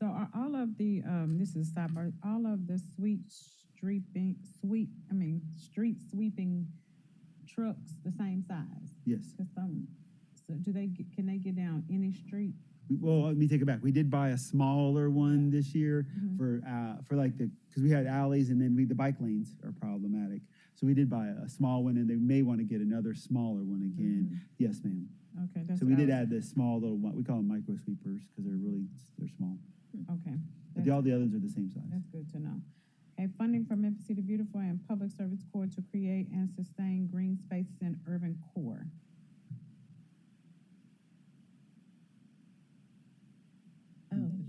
So are all of the, this is sidebar, all of the street sweeping trucks the same size? Yes. 'Cause so can they get down any street? Well, let me take it back. We did buy a smaller one this year Mhm. for like because we had alleys and then the bike lanes are problematic. So we did buy a small one and they may want to get another smaller one again. Mhm. Yes, ma'am. Okay, that's. So we what I did was- add this small little one. We call them micro sweepers because they're small. Okay. But all the others are the same size. That's good to know. Okay, funding from Memphis City Beautiful and Public Service Corps to create and sustain green spaces in urban core.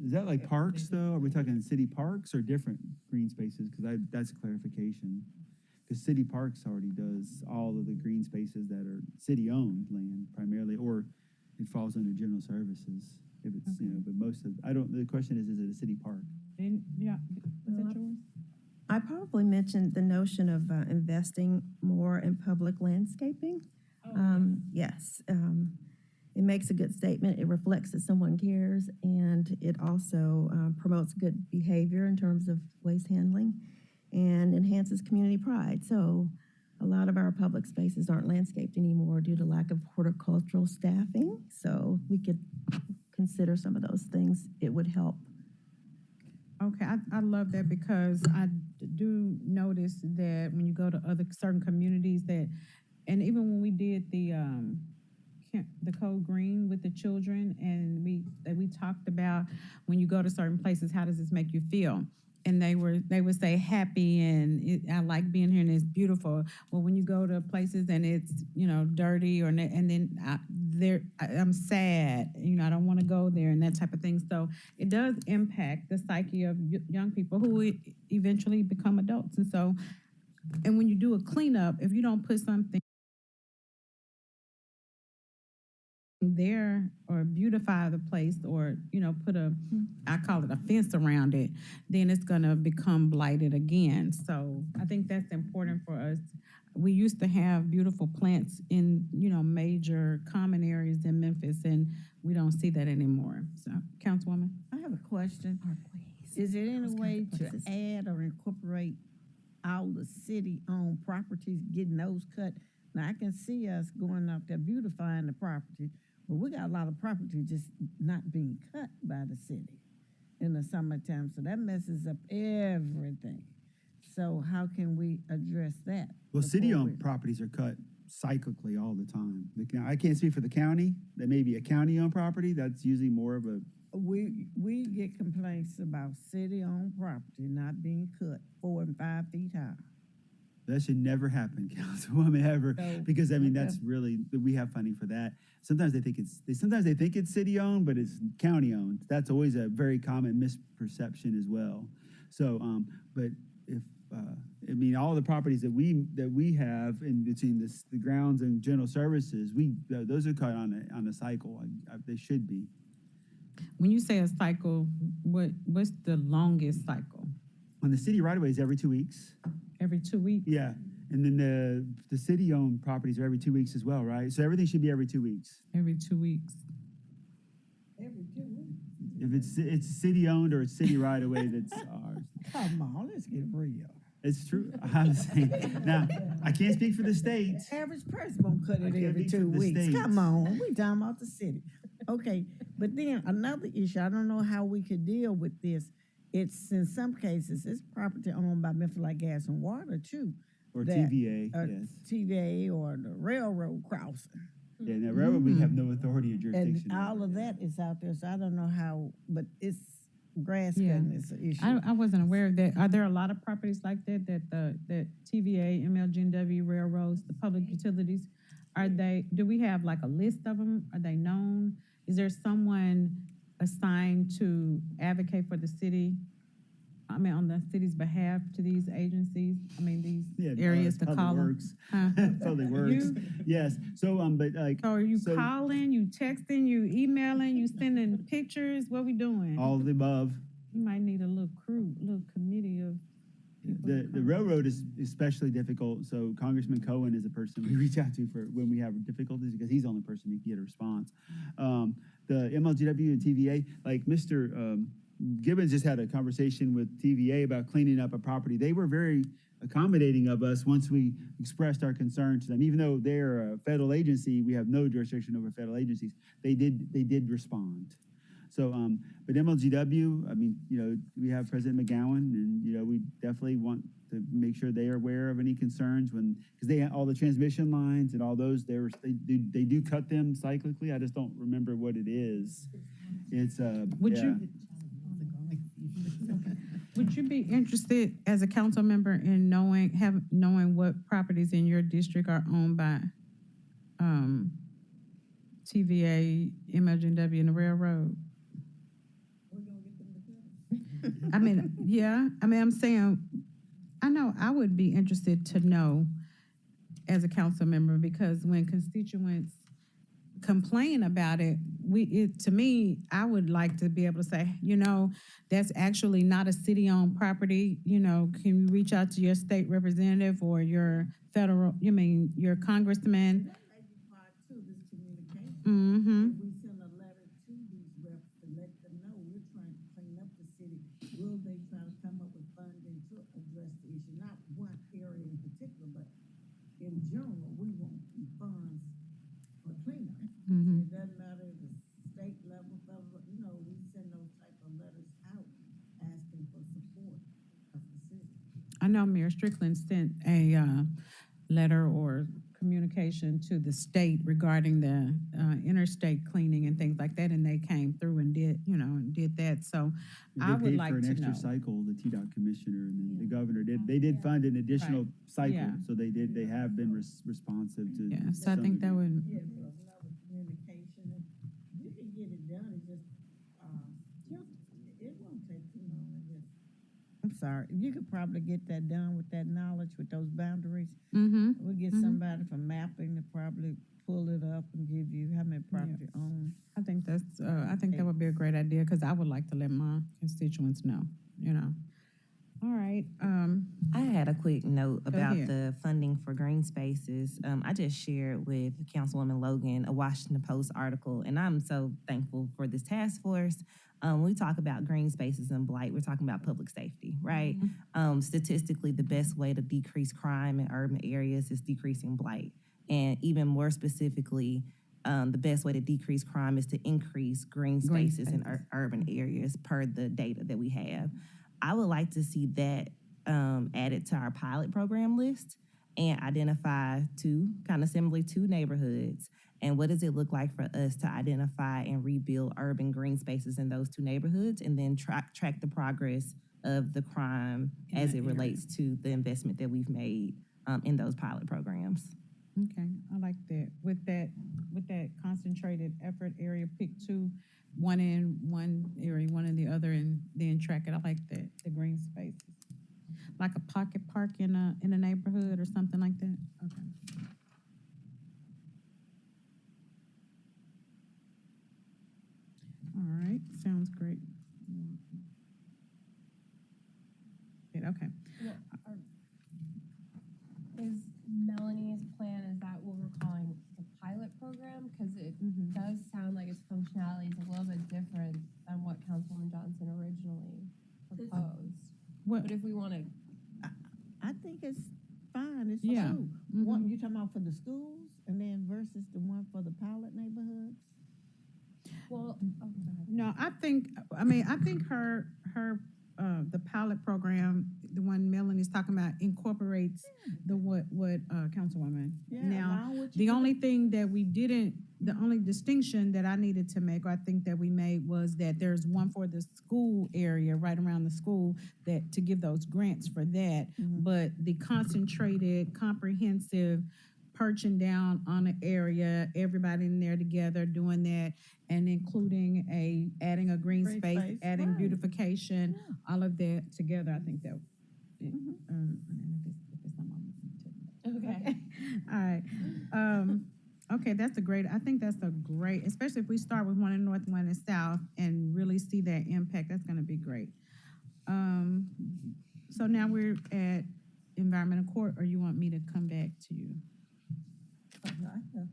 Is that like parks though? Are we talking city parks or different green spaces? Because that's clarification. Because city parks already does all of the green spaces that are city-owned land primarily, or it falls under general services. If it's but most of the question is it a city park? Yeah, is that yours? I probably mentioned the notion of investing more in public landscaping. Yes, it makes a good statement. It reflects that someone cares, and it also promotes good behavior in terms of waste handling and enhances community pride. So a lot of our public spaces aren't landscaped anymore due to lack of horticultural staffing. So we could consider some of those things. It would help. Okay, I love that because I do notice that when you go to certain communities and even when we did the Code Green with the children and we talked about when you go to certain places, how does this make you feel? And they would say happy and I like being here and it's beautiful. Well, when you go to places and it's dirty and then I'm sad, I don't want to go there and that type of thing. So it does impact the psyche of young people who eventually become adults. And when you do a cleanup, if you don't put something there or beautify the place or put I call it a fence around it, then it's going to become blighted again. So I think that's important for us. We used to have beautiful plants in major common areas in Memphis, and we don't see that anymore. So Councilwoman, I have a question. Is there any way to add or incorporate all the city-owned properties, getting those cut? Now, I can see us going out there beautifying the property, but we got a lot of property just not being cut by the city in the summertime, so that messes up everything. So how can we address that? Well, city-owned properties are cut cyclically all the time. I can't speak for the county. There may be a county-owned property. That's usually more of a... We get complaints about city-owned property not being cut 4 and 5 feet high. That should never happen, Councilwoman, ever, because that's really, we have funding for that. Sometimes they think it's city-owned, but it's county-owned. That's always a very common misperception as well. So, but if all the properties that we have in between the grounds and general services, those are cut on a cycle. They should be. when you say a cycle, what's the longest cycle? On the city right of ways, every 2 weeks. Every 2 weeks? Yeah, and then the city-owned properties are every 2 weeks as well, right? So everything should be every 2 weeks. Every 2 weeks. Every 2 weeks. If it's city-owned or it's city right of way, that's ours. Come on, let's get real. It's true. I'm saying now I can't speak for the state. Average person won't cut I it can't every speak 2 for the weeks. state. Come on, we talking about the city. Okay, But then another issue, I don't know how we could deal with this. It's in some cases, it's property owned by Memphis Light Gas and Water too. Or that- TVA, or yes. TVA or the railroad crossing. Yeah, now railroad, we have no authority or jurisdiction. And all of that is out there, so I don't know how, but it's grass Yeah. cutting is an issue. I wasn't aware of that. Are there a lot of properties like that, that TVA, MLGW, railroads, the public utilities, do we have like a list of them? Are they known? Is there someone assigned to advocate for the city? I mean, on the city's behalf to these agencies? I mean, these areas to Public call them? Works. Huh? Public Works, You? yes. So, but like. So are you so calling, you texting, you emailing, you sending pictures? What we doing? all of the above. You might need a little crew, little committee of people. to The come. railroad is especially difficult, so Congressman Cohen is a person we reach out to for when we have difficulties, because he's the only person who can get a response. The MLGW and TVA, like Mr. Gibbons just had a conversation with TVA about cleaning up a property. They were very accommodating of us once we expressed our concern to them. Even though they're a federal agency, we have no jurisdiction over federal agencies. They did respond. So, but MLGW, I mean, we have President McGowan, and we definitely want to make sure they are aware of any concerns because they have all the transmission lines and all those. They do cut them cyclically. I just don't remember what it is. It's Would you be interested as a council member in knowing what properties in your district are owned by TVA, MLGW, and the railroad? I mean, yeah. I mean, I'm saying, I know I would be interested to know as a council member, because when constituents complain about it, to me, I would like to be able to say, that's actually not a city-owned property. Can you reach out to your state representative or your your congressman? That may be part two, this communication. Mm-hmm. If we send a letter to these reps to let them know we're trying to clean up the city, will they try to come up with funding to address the issue? Not one area in particular, but in general, we want funds for cleanup. Mm-hmm. It doesn't matter if it's state level, federal, we send those type of letters out asking for support of the city. I know Mayor Strickland sent a letter or communication to the state regarding the interstate cleaning and things like that, and they came through and did that. So I would like to know. They paid for an extra cycle, the TDOT commissioner and the governor did. They did fund an additional cycle, Yeah. so they have been responsive to. Yeah, so I think that would. Yeah, for another communication, and you can get it done, it just, it won't take too long, I guess. I'm sorry, you could probably get that done with that knowledge, with those boundaries. Mm-hmm. We'll get somebody from mapping to probably pull it up and give you how many property owned. I think that would be a great idea, because I would like to let my constituents know. All right. I had a quick note about ahead. the funding for green spaces. I just shared with Councilwoman Logan a Washington Post article, and I'm so thankful for this task force. When we talk about green spaces and blight, we're talking about public safety, right? Statistically, the best way to decrease crime in urban areas is decreasing blight. And even more specifically, the best way to decrease crime is to increase green spaces in urban areas per the data that we have. I would like to see that added to our pilot program list and identify two neighborhoods. And what does it look like for us to identify and rebuild urban green spaces in those two neighborhoods, and then track the progress of the crime as it relates to the investment that we've made in those pilot programs. Okay, I like that. With that concentrated effort area, pick two, one in one area, one in the other, and then track it. I like that. The green spaces, like a pocket park in a neighborhood or something like that. Okay. All right, sounds great. Okay. Is Melanie's plan, is that what we're calling the pilot program? Because it does sound like its functionality is a little bit different than what Councilwoman Johnson originally proposed. But if we want to, I think it's fine, it's Yeah. two. One, you talking about for the schools, and then versus the one for the pilot neighborhoods? Well, No, I think the pilot program, the one Melanie's talking about, incorporates what Councilwoman. Now, along with the you. only thing that we didn't, the only distinction that I needed to make, or I think that we made, was that there's one for the school area, right around the school, that to give those grants for that. But the concentrated, comprehensive perching down on an area, everybody in there together doing that, and including adding a green Green space, space, adding right. beautification, all of that together. I think that. okay. All right. Okay, that's a great. I think that's a great, especially if we start with one in north, one in south, and really see that impact. That's going to be great. So now we're at environmental court, or you want me to come back to you?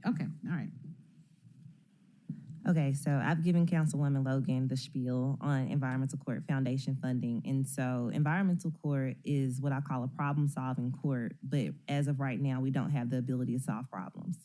Okay, all right. Okay, so I've given Councilwoman Logan the spiel on Environmental Court Foundation funding. And so Environmental Court is what I call a problem-solving court, but as of right now, we don't have the ability to solve problems.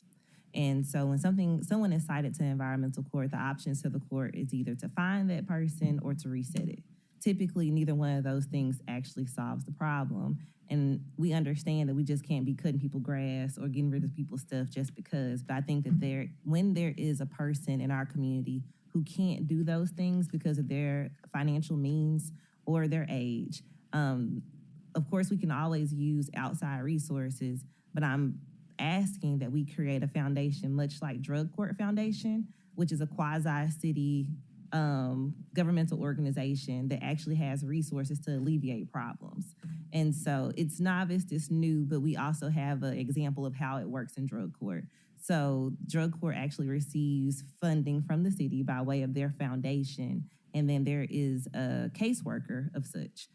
And so when someone is cited to Environmental Court, the options to the court is either to fine that person or to reset it. Typically, neither one of those things actually solves the problem. And we understand that we just can't be cutting people grass or getting rid of people's stuff just because. But I think that when there is a person in our community who can't do those things because of their financial means or their age, of course, we can always use outside resources, but I'm asking that we create a foundation much like Drug Court Foundation, which is a quasi-city governmental organization that actually has resources to alleviate problems. And so it's novice, it's new, but we also have an example of how it works in drug court. So drug court actually receives funding from the city by way of their foundation. And then there is a caseworker of such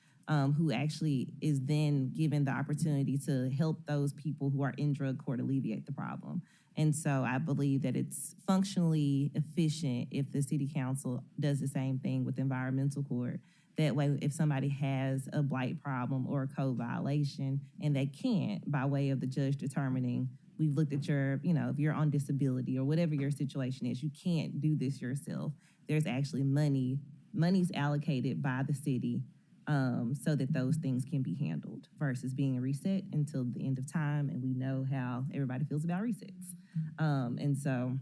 who actually is then given the opportunity to help those people who are in drug court alleviate the problem. And so I believe that it's functionally efficient if the city council does the same thing with environmental court. That way, if somebody has a blight problem or a code violation and they can't, by way of the judge determining, we've looked at your, if you're on disability or whatever your situation is, you can't do this yourself. There's actually money's allocated by the city so that those things can be handled versus being reset until the end of time. And we know how everybody feels about resets. And so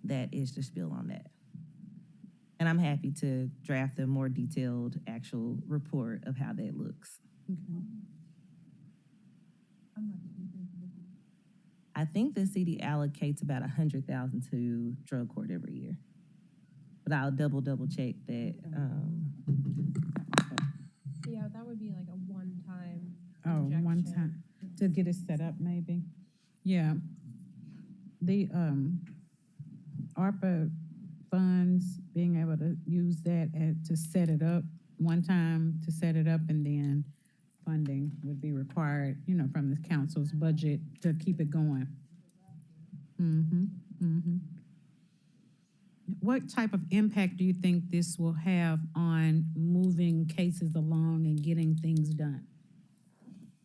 that is the spiel on that. And I'm happy to draft a more detailed actual report of how that looks. Okay. I think the city allocates about $100,000 to drug court every year. But I'll double check that. Yeah, that would be like a one-time One injection. time to get it set up, maybe. Yeah. The ARPA funds, being able to use that to set it up one time to set it up, and then funding would be required, from the council's budget to keep it going. What type of impact do you think this will have on moving cases along and getting things done?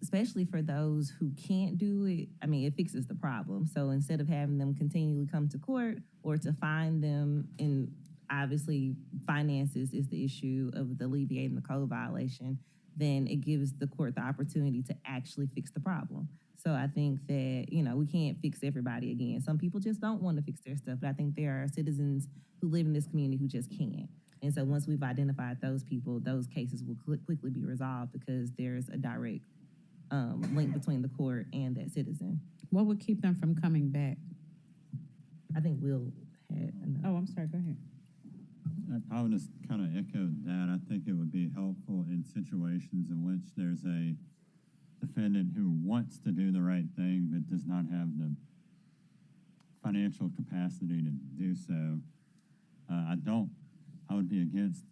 Especially for those who can't do it, it fixes the problem. So instead of having them continually come to court or to find them, and obviously finances is the issue of alleviating the code violation, then it gives the court the opportunity to actually fix the problem. So I think that, we can't fix everybody again. Some people just don't want to fix their stuff, but I think there are citizens who live in this community who just can't. And so once we've identified those people, those cases will quickly be resolved because there's a direct link between the court and that citizen. What would keep them from coming back? I think Will had enough. Oh, I'm sorry, go ahead. I would just kind of echo that. I think it would be helpful in situations in which there's a defendant who wants to do the right thing but does not have the financial capacity to do so. I would be against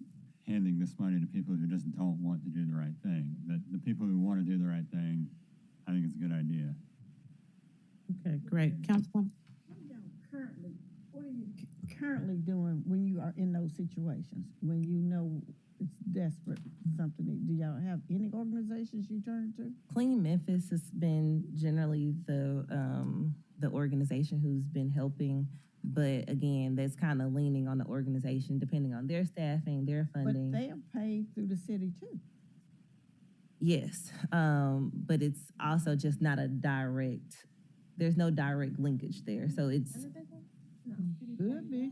handing this money to people who just don't want to do the right thing. But the people who want to do the right thing, I think it's a good idea. Okay, great. Councilwoman? What are you currently doing when you are in those situations, when you know it's desperate, something? Do y'all have any organizations you turn to? Clean Memphis has been generally the organization who's been helping But again, that's kind of leaning on the organization, depending on their staffing, their But funding. they are paid through the city too. Yes, but it's also just not a direct, there's no direct linkage there. So it's, Could be.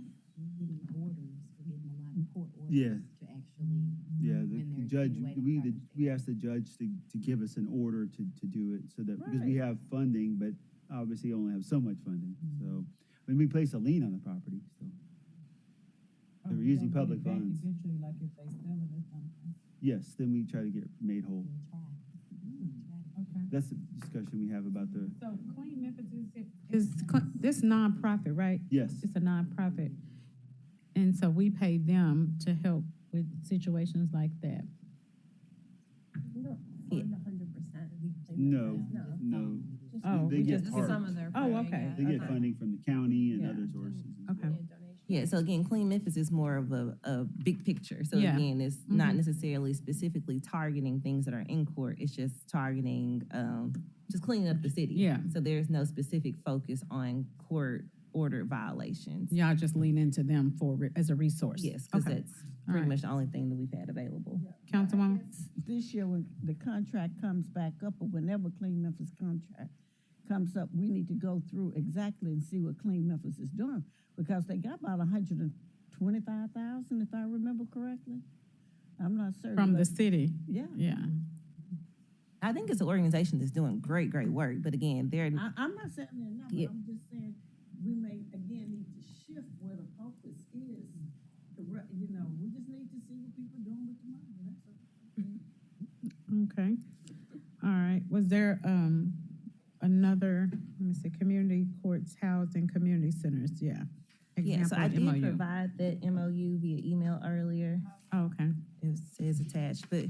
Getting orders, we're getting a lot of court orders Yeah. to actually. Yeah, when the they're judge, insinuating private we asked the judge to give us an order to do it, so that, because we Right. have funding, but obviously only have so much funding, so, when we place a lien on the property, so. Oh, They're using public funds. Eventually, like if they sell it or something. Yes, then we try to get made whole. Okay. That's the discussion we have about the, So Clean Memphis is this nonprofit, right? yes, It's a nonprofit. And so we pay them to help with situations like that. We don't Yeah. fund 100%. no, No. no. Just Oh, They we get just part. some of their Oh, funding, okay. yeah. They get Okay. funding from the county and Yeah. other sources. as Okay. well. Yeah, donations. yeah, so again, Clean Memphis is more of a big picture. So Yeah. again, it's not Mhm. necessarily specifically targeting things that are in court. It's just targeting, just cleaning up the city. Yeah. So there's no specific focus on court order violations. Y'all just lean into them as a resource. Yes, because Okay. that's All pretty right. much the only thing that we've had available. Councilwoman? This year, when the contract comes back up, or whenever Clean Memphis contract comes up, we need to go through exactly and see what Clean Memphis is doing, because they got about 125,000, if I remember correctly. I'm not certain. From the but- city, Yeah. yeah. I think it's an organization that's doing great work. But again, they're I'm not saying they're not, but Yeah. I'm just saying, we may, again, need to shift where the focus is. You know, we just need to see what people are doing with the money, that's all. Okay. All right. Was there another, let me see, community courts, housing, community centers? Yeah. yeah. So I Example did MOU. provide that MOU via email earlier. Oh, okay. It says attached, but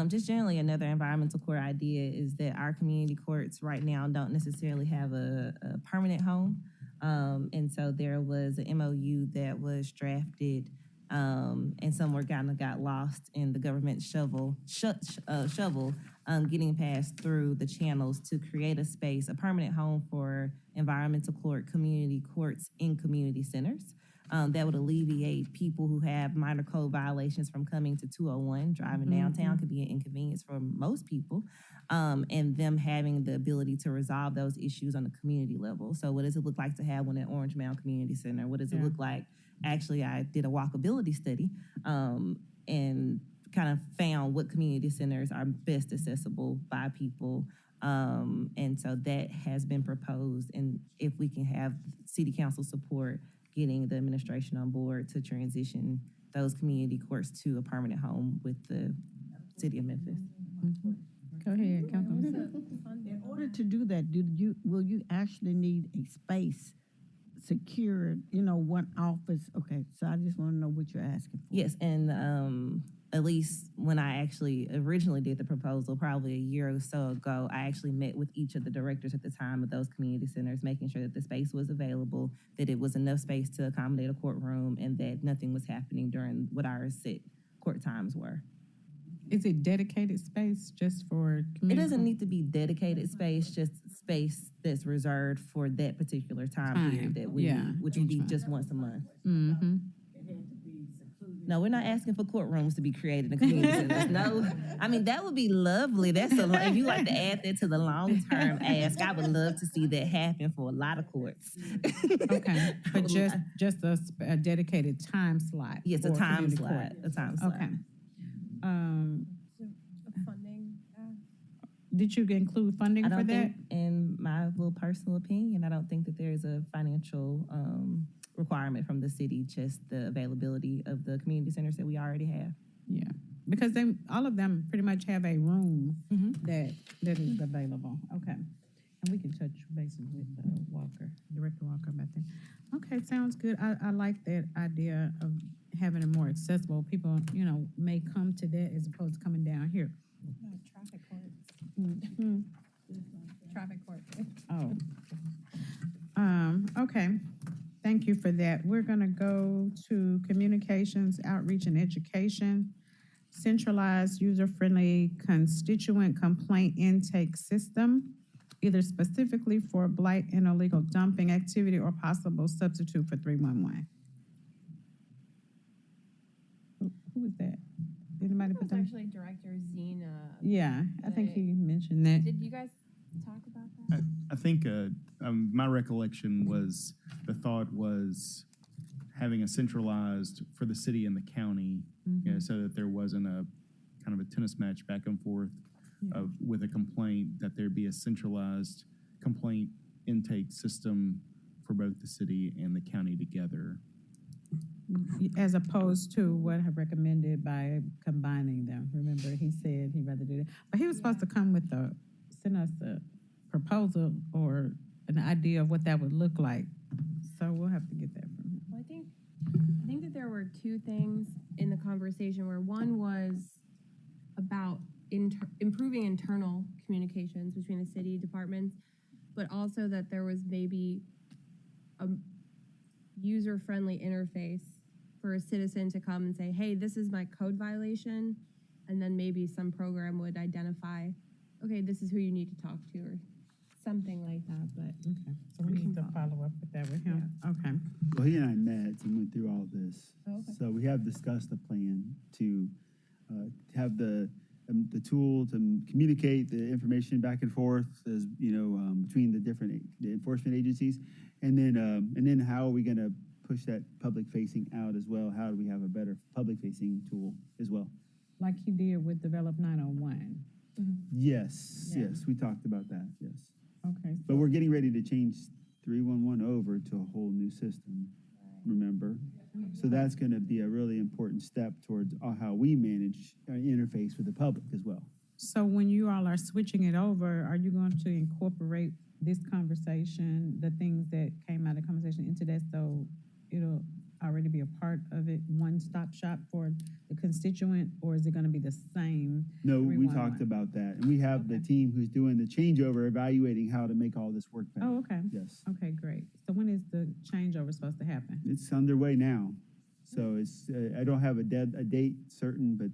just generally another environmental court idea is that our community courts right now don't necessarily have a permanent home. And so there was an MOU that was drafted, and somewhere kind of got lost in the government shovel, getting passed through the channels to create a space, a permanent home for environmental court, community courts in community centers. That would alleviate people who have minor code violations from coming to 201. Driving downtown could be an inconvenience for most people, and them having the ability to resolve those issues on the community level. So what does it look like to have one at Orange Mound Community Center? What does it Yeah. look like? Actually, I did a walkability study and kind of found what community centers are best accessible by people. And so that has been proposed. And if we can have city council support, getting the administration on board to transition those community courts to a permanent home with the city of Memphis. Go ahead, Councilwoman. In order to do that, will you actually need a space secured, one office? Okay, so I just want to know what you're asking for. Yes, and at least when I actually originally did the proposal, probably a year or so ago, I actually met with each of the directors at the time of those community centers, making sure that the space was available, that it was enough space to accommodate a courtroom, and that nothing was happening during what our set court times were. Is it dedicated space just for It community? doesn't need to be dedicated space, just space that's reserved for that particular time period that we yeah, need, which would be each month. just once a month. Mm-hmm. No, we're not asking for courtrooms to be created in community centers. No, I mean, that would be lovely. That's if you like to add that to the long-term ask, I would love to see that happen for a lot of courts. Okay, but just a dedicated time slot. Yes, a for time community slot, court. a time slot. Okay. Funding. Did you include funding I for don't that? think, in my little personal opinion, I don't think that there is a financial requirement from the city, just the availability of the community centers that we already have. Yeah, because all of them pretty much have a room Mhm. that is available. Okay, and we can touch bases with Walker, Director Walker about that. Okay, sounds good. I like that idea of having it more accessible. People, may come to that as opposed to coming down here. Traffic courts. Mhm. Traffic court. Oh. Okay. Thank you for that. We're gonna go to communications, outreach, and education. Centralized, user-friendly constituent complaint intake system. either specifically for blight and illegal dumping activity or possible substitute for 311. Who was that? Anybody That put was that? actually Director Zena. Yeah, I think he mentioned that. Did you guys talk about that? I think my recollection was the thought was having a centralized for the city and the county, you know, so that there wasn't a kind of a tennis match back and forth with a complaint, that there'd be a centralized complaint intake system for both the city and the county together. As opposed to what I recommended by combining them. Remember, he said he'd rather do that. But he was supposed to come with send us a proposal or an idea of what that would look like. So we'll have to get that from him. Well, I think that there were two things in the conversation where one was about improving internal communications between the city departments, but also that there was maybe a user-friendly interface for a citizen to come and say, hey, this is my code violation, and then maybe some program would identify, okay, this is who you need to talk to, or something like that. But Okay, so we need to follow up with that with him. Okay. Well, he and I met and went through all this. Okay. So we have discussed a plan to have the tool to communicate the information back and forth, as you know, between the different enforcement agencies, and then how are we going to push that public facing out as well? How do we have a better public facing tool as well? Like he did with Develop 901. Yes, Yeah. yes, we talked about that. Yes, Okay. but we're getting ready to change 311 over to a whole new system. Remember, so that's going to be a really important step towards how we manage our interface with the public as well. So when you all are switching it over, are you going to incorporate this conversation, the things that came out of the conversation into that, so it'll already be a part of it, one-stop shop for the constituent, or is it going to be the same? No, we 311? talked about that, and we have the Okay. team who's doing the changeover, evaluating how to make all this work better. Oh, okay. Yes, Okay, great. So when is the changeover supposed to happen? it's underway now. So it's I don't have a date certain, but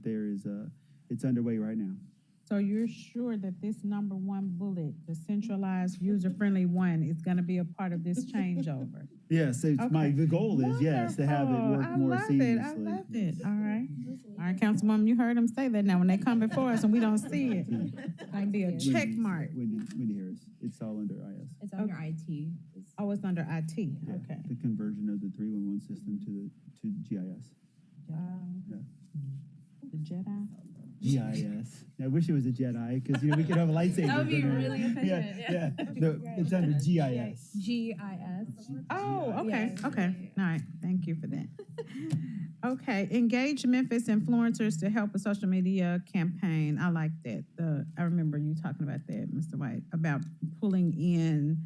it's underway right now. So you're sure that this number one bullet, the centralized, user-friendly one, is going to be a part of this changeover? Yes, it's Okay. the goal is yes to have it Wonderful. work I more love seamlessly. it. I love it. All right. All right, Councilwoman, you heard them say that. Now, when they come before us and we don't see it, that'll be a check mark. Wendy Harris. It's all under IS. it's under IT. Oh, it's under IT. Yeah, Okay. the conversion of the 311 system to GIS. Yeah. The Jedi. GIS. I wish it was a Jedi because we could have a lightsaber. That would be really efficient, Yeah. No, it's under GIS. GIS. Oh, okay, Yeah. okay. All right, thank you for that. Okay, engage Memphis influencers to help a social media campaign. I like that. I remember you talking about that, Mr. White, about pulling in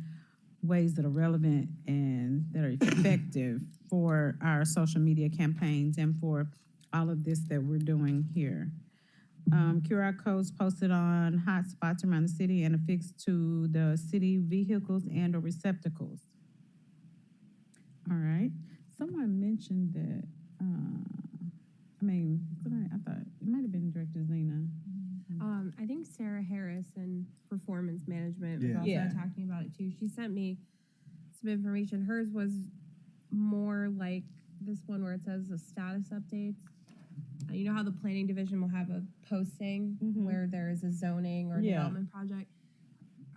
ways that are relevant and that are effective for our social media campaigns and for all of this that we're doing here. QR codes posted on hotspots around the city and affixed to the city vehicles and or receptacles. All right. Someone mentioned that, I thought it might have been Director Zena. I think Sarah Harris in performance management was Yeah. also Yeah. talking about it too. She sent me some information. Hers was more like this one where it says the status updates. You know how the planning division will have a posting where there is a zoning or Yeah. development project?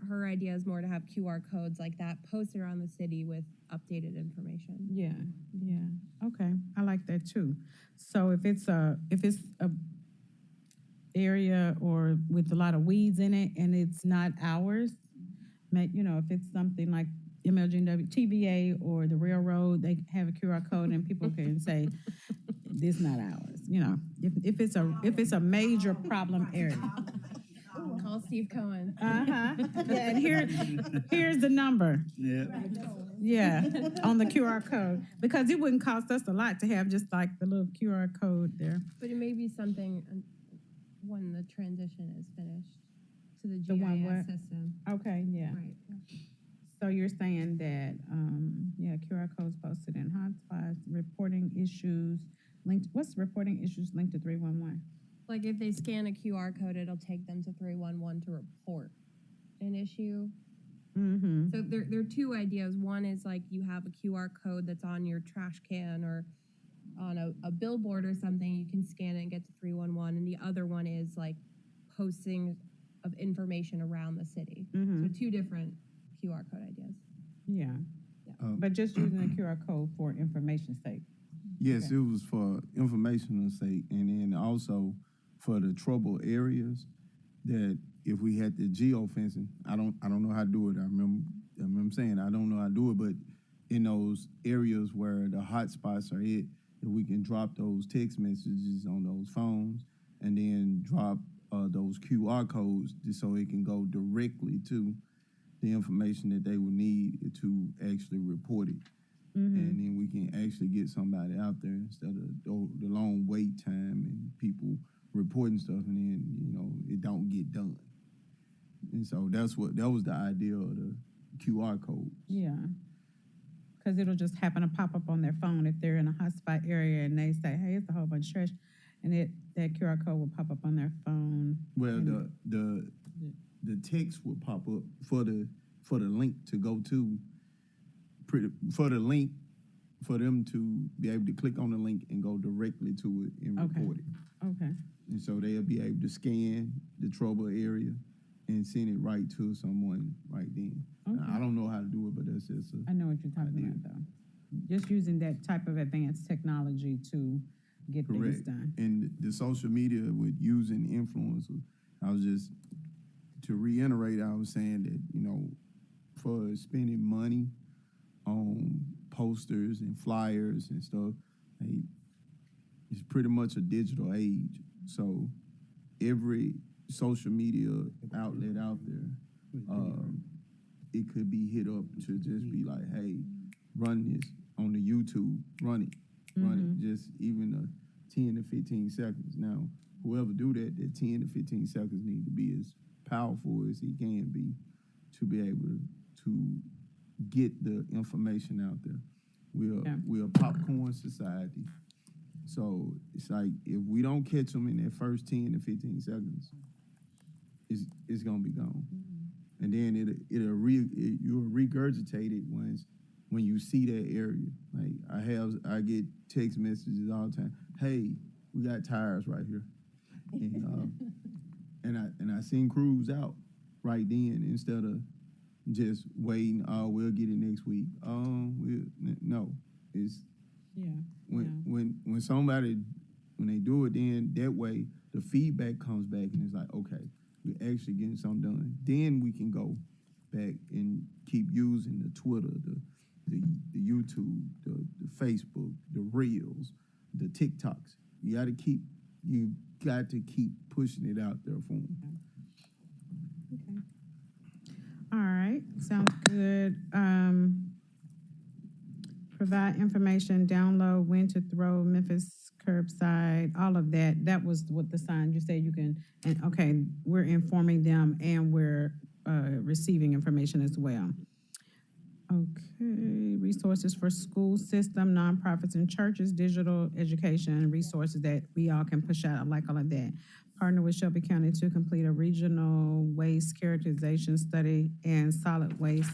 Her idea is more to have QR codes like that posted around the city with updated information. Yeah, yeah. Okay, I like that too. So if it's a area or with a lot of weeds in it and it's not ours, if it's something like MLGW, TVA or the railroad, they have a QR code and people can say, this not ours. If it's a major problem area. Call Steve Cohen. Yeah, and here's the number. Yeah. Yeah, on the QR code, because it wouldn't cost us a lot to have just like the little QR code there. But it may be something when the transition is finished to the The one where- GIS system. Okay, yeah. Right. So you're saying that, QR codes posted in hotspots, reporting issues linked. What's reporting issues linked to 311? Like if they scan a QR code, it'll take them to 311 to report an issue. Mm-hmm. So there are two ideas. One is like you have a QR code that's on your trash can or on a billboard or something. You can scan it and get to 311. And the other one is like posting of information around the city. Mm-hmm. So two different QR code ideas. Yeah. Um, But just using the QR code for information's sake. Yes, Okay. it was for informational sake, and then also for the trouble areas. That if we had the geofencing, I don't know how to do it. I remember saying I don't know how to do it, but in those areas where the hot spots are hit, if we can drop those text messages on those phones, and then drop those QR codes just so it can go directly to the information that they would need to actually report it. Mm-hmm. And then we can actually get somebody out there instead of the long wait time and people reporting stuff, and then it don't get done. And so that was the idea of the QR code. Yeah. Because it'll just happen to pop up on their phone if they're in a hotspot area and they say, "Hey, it's a whole bunch of trash," and that QR code will pop up on their phone. Well, And- the text would pop up for the link to go to, for the link for them to be able to click on the link and go directly to it and Okay. report it. Okay. And so they'll be able to scan the trouble area and send it right to someone right then. Okay. Now, I don't know how to do it, but that's just I know what you're talking idea. about, though. Just using that type of advanced technology to get things correct. done. And the social media with using influencers, I was just, to reiterate, I was saying that, for spending money on posters and flyers and stuff, it's pretty much a digital age. So every social media outlet out there, it could be hit up to just be like, hey, run this on the YouTube, run it, just even 10 to 15 seconds. Now, whoever do that 10 to 15 seconds need to be as powerful as he can be to be able to get the information out there. We're a popcorn society. So it's like, if we don't catch them in that first 10 to 15 seconds, it's gonna be gone. And then you'll regurgitate it when you see that area. Like I get text messages all the time. Hey, we got tires right here, and I seen crews out right then instead of just waiting. Oh, we'll get it next week. No, it's when somebody, when they do it, then that way the feedback comes back and it's like, okay, we're actually getting something done. Then we can go back and keep using the Twitter, the YouTube, the Facebook, the Reels, the TikToks. You got to keep pushing it out there for them. Okay. All right, sounds good. Provide information, download, when to throw, Memphis curbside, all of that. That was what the sign, you said you can, and okay, we're informing them and we're receiving information as well. Okay, resources for school system, nonprofits and churches, digital education, resources that we all can push out. I like all of that. Partner with Shelby County to complete a regional waste characterization study and solid waste.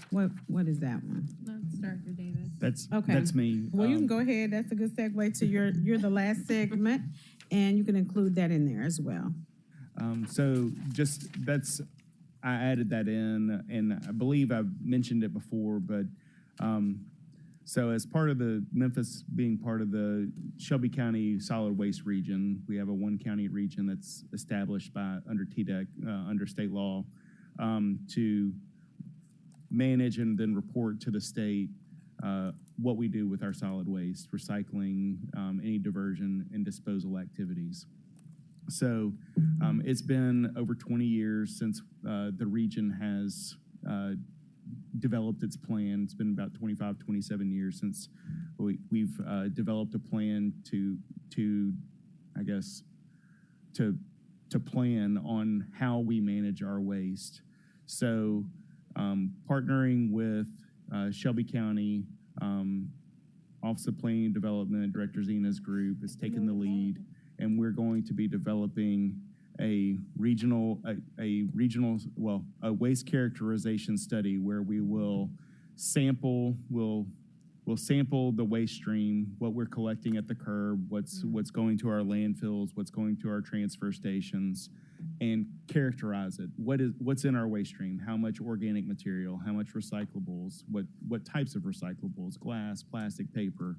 What is that one? That's Director Davis. That's me. Well, you can go ahead. That's a good segue to you're the last segment, and you can include that in there as well. So I added that in, and I believe I've mentioned it before, but so as part of the Memphis being part of the Shelby County Solid Waste Region, we have a one-county region that's established under TDEC, under state law, to manage and then report to the state what we do with our solid waste, recycling, any diversion and disposal activities. So it's been over 20 years since the region has developed its plan. It's been about 25, 27 years since we've developed a plan to plan on how we manage our waste. So partnering with Shelby County, Office of Planning and Development, Director Zena's group has taken the lead, and we're going to be developing a waste characterization study where we will sample, we'll sample the waste stream, what we're collecting at the curb, what's going to our landfills, what's going to our transfer stations, and characterize it. What's in our waste stream? How much organic material? How much recyclables? What types of recyclables? Glass, plastic, paper.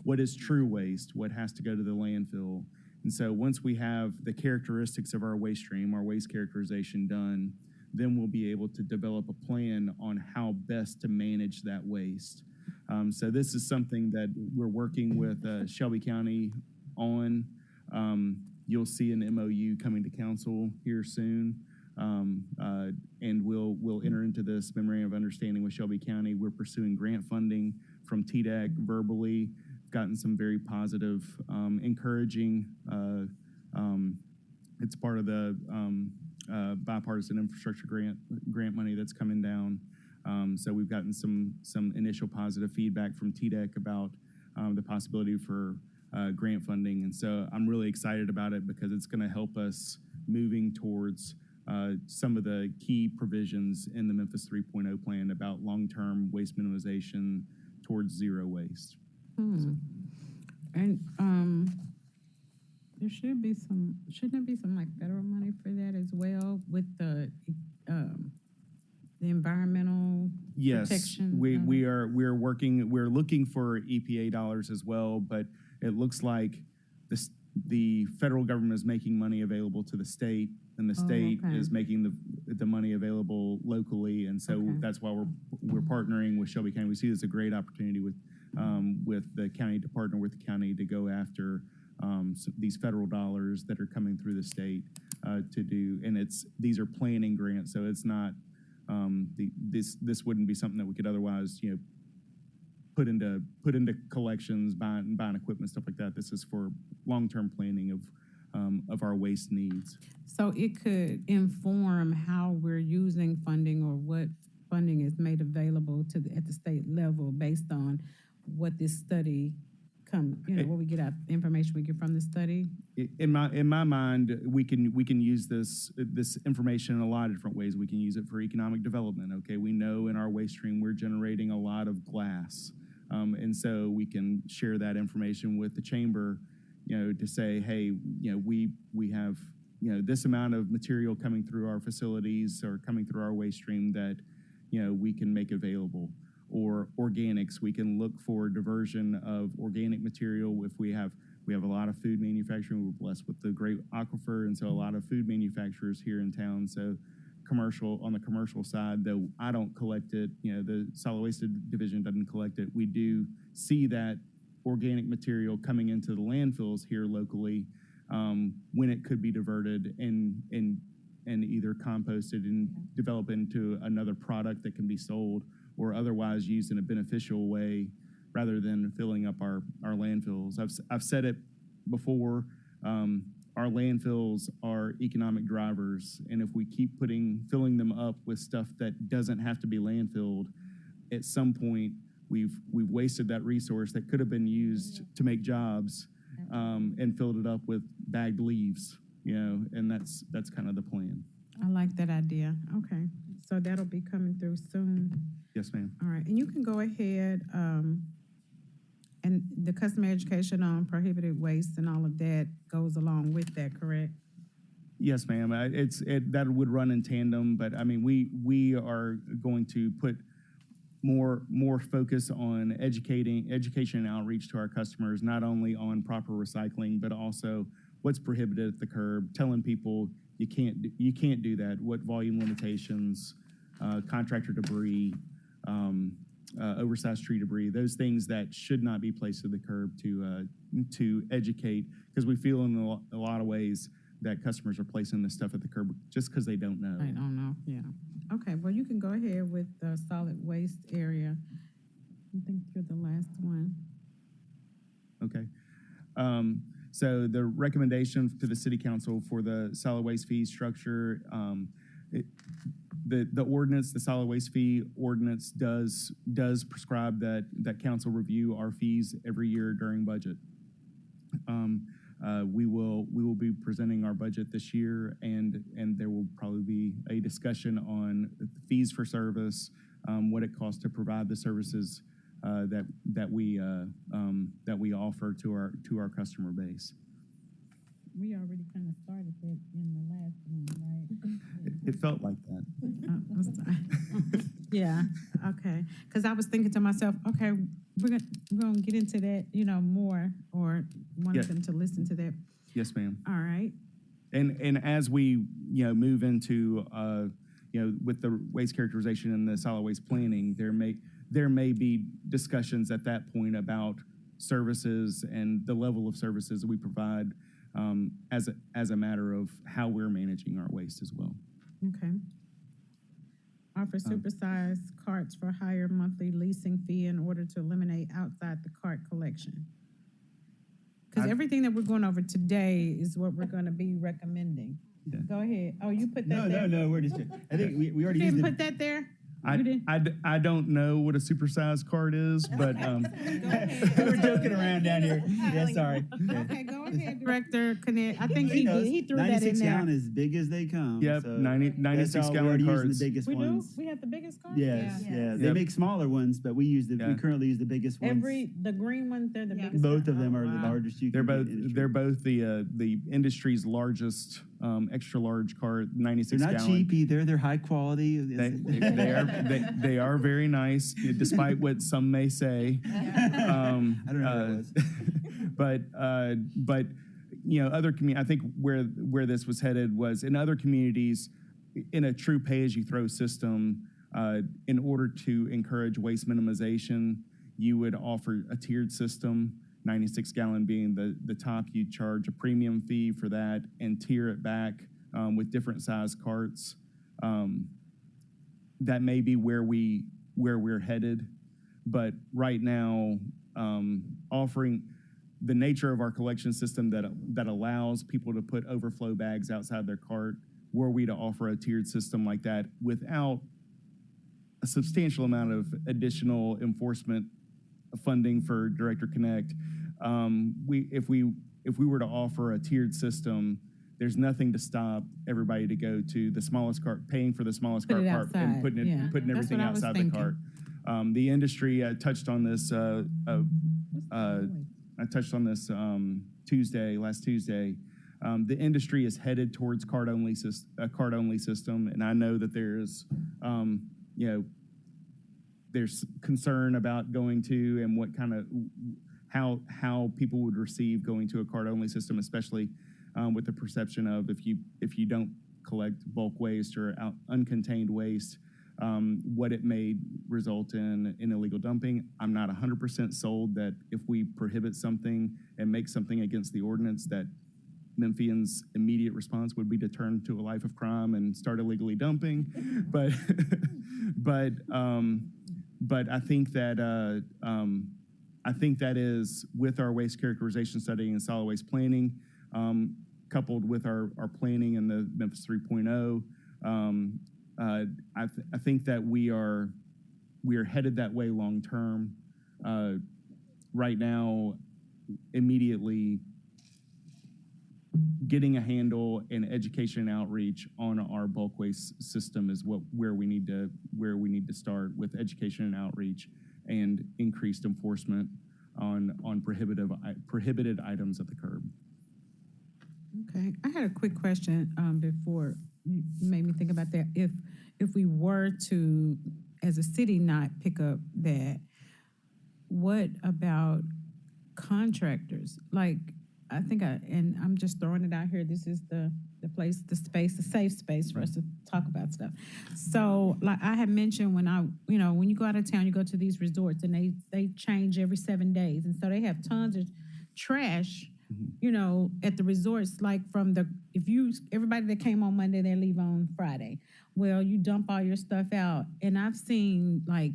What is true waste? What has to go to the landfill? And so once we have the characteristics of our waste stream, our waste characterization done, then we'll be able to develop a plan on how best to manage that waste. So this is something that we're working with Shelby County on. You'll see an MOU coming to council here soon, and we'll enter into this memorandum of understanding with Shelby County. We're pursuing grant funding from TDAC verbally. Gotten some very positive, encouraging. It's part of the bipartisan infrastructure grant money that's coming down. So we've gotten some initial positive feedback from TDEC about the possibility for grant funding. And so I'm really excited about it because it's going to help us moving towards some of the key provisions in the Memphis 3.0 plan about long-term waste minimization towards zero waste. And there shouldn't it be some like federal money for that as well with the environmental protection? Yes, we're looking for EPA dollars as well, but it looks like the federal government is making money available to the state, and the state is making the money available locally, and so that's why we're partnering with Shelby County. We see it as a great opportunity with the county to partner with the county to go after these federal dollars that are coming through the state to do, and these are planning grants, so it's not this wouldn't be something that we could otherwise put into collections, buying equipment, stuff like that. This is for long-term planning of our waste needs. So it could inform how we're using funding or what funding is made available at the state level based on what this study what we get out information we get from the study. In my mind, we can use this information in a lot of different ways. We can use it for economic development. Okay, we know in our waste stream we're generating a lot of glass, and so we can share that information with the chamber, to say, hey, we have this amount of material coming through our facilities or coming through our waste stream that we can make available. Or organics, we can look for diversion of organic material. If we have a lot of food manufacturing, we're blessed with the great aquifer, and so a lot of food manufacturers here in town. So on the commercial side, though I don't collect it, the solid waste division doesn't collect it, we do see that organic material coming into the landfills here locally when it could be diverted and either composted and developed into another product that can be sold, or otherwise used in a beneficial way rather than filling up our landfills. I've said it before, our landfills are economic drivers, and if we keep filling them up with stuff that doesn't have to be landfilled, at some point we've wasted that resource that could have been used to make jobs and filled it up with bagged leaves, and that's kind of the plan. I like that idea. Okay, so that'll be coming through soon. Yes, ma'am. All right, and you can go ahead and the customer education on prohibited waste and all of that goes along with that, correct? Yes, ma'am. That would run in tandem, but I mean, we are going to put more focus on education and outreach to our customers, not only on proper recycling, but also what's prohibited at the curb, telling people you can't do that, what volume limitations, contractor debris, oversized tree debris, those things that should not be placed at the curb to educate, because we feel in a lot of ways that customers are placing this stuff at the curb just because they don't know. I don't know, yeah. Okay, well, you can go ahead with the solid waste area. I think you're the last one. Okay. So the recommendation to the city council for the solid waste fee structure, the ordinance, the solid waste fee ordinance does prescribe that council review our fees every year during budget. we will be presenting our budget this year, and there will probably be a discussion on fees for service, what it costs to provide the services that we offer to our customer base. We already kind of started that in the last one, right? It felt like that. I'm sorry. Yeah, okay. Because I was thinking to myself, okay, we're gonna get into that, more, or wanted Yeah. them to listen to that. Yes, ma'am. All right. And as we move into with the waste characterization and the solid waste planning, there may be discussions at that point about services and the level of services we provide as a matter of how we're managing our waste as well. Okay. Offer supersized carts for higher monthly leasing fee in order to eliminate outside the cart collection. Because everything that we're going over today is what we're going to be recommending. Yeah. Go ahead. Oh, you put that there? No, we're just, I think we already You used didn't the. put that there? I, You didn't? I don't know what a supersized cart is, but We're joking around down here. Yeah, sorry. Okay, go ahead, Director Connect. I think He knows. he threw that in 96 there. gallon as big as they come. Yep, so 96 that's all, we're gallon already using carts. the biggest We do? ones. We have the biggest cart? Yes, yeah. They Yep. make smaller ones, but we currently use the biggest ones. The green ones, they're the biggest. Both of cart? them Oh, are the wow. largest you they're can both get in the they're industry. both the industry's largest extra large cart, 96 They're not gallon. cheap either. They're high quality. They are very nice, despite what some may say. I don't know what it was. But other I think where this was headed was in other communities, in a true pay-as-you-throw system, in order to encourage waste minimization, you would offer a tiered system. 96 gallon being the top, you charge a premium fee for that and tier it back with different size carts. That may be where we're headed, but right now, offering the nature of our collection system that allows people to put overflow bags outside their cart, were we to offer a tiered system like that without a substantial amount of additional enforcement funding for Director Connect, if we were to offer a tiered system, there's nothing to stop everybody to go to the smallest cart, paying for the smallest Put cart it part and outside, putting yeah. putting That's everything what I was outside the thinking. cart. The industry touched on this. I touched on this last Tuesday. The industry is headed towards cart-only system, and I know that there's there's concern about going to and what kind of how people would receive going to a cart-only system, especially with the perception of if you don't collect bulk waste or uncontained waste, what it may result in illegal dumping. I'm not 100% sold that if we prohibit something and make something against the ordinance, that Memphians' immediate response would be to turn to a life of crime and start illegally dumping. But I think that is with our waste characterization study and solid waste planning, coupled with our planning in the Memphis 3.0. I think that we are headed that way long term. Right now, immediately getting a handle and education and outreach on our bulk waste system is where we need to start with education and outreach and increased enforcement on prohibited items at the curb. Okay, I had a quick question before you made me think about that. If we were to, as a city, not pick up that, what about contractors? Like, I think and I'm just throwing it out here. This is the place, the space, the safe space for us to talk about stuff. So, like I had mentioned, when you go out of town, you go to these resorts and they change every 7 days, and so they have tons of trash. At the resorts, like everybody that came on Monday, they leave on Friday. Well, you dump all your stuff out, and I've seen like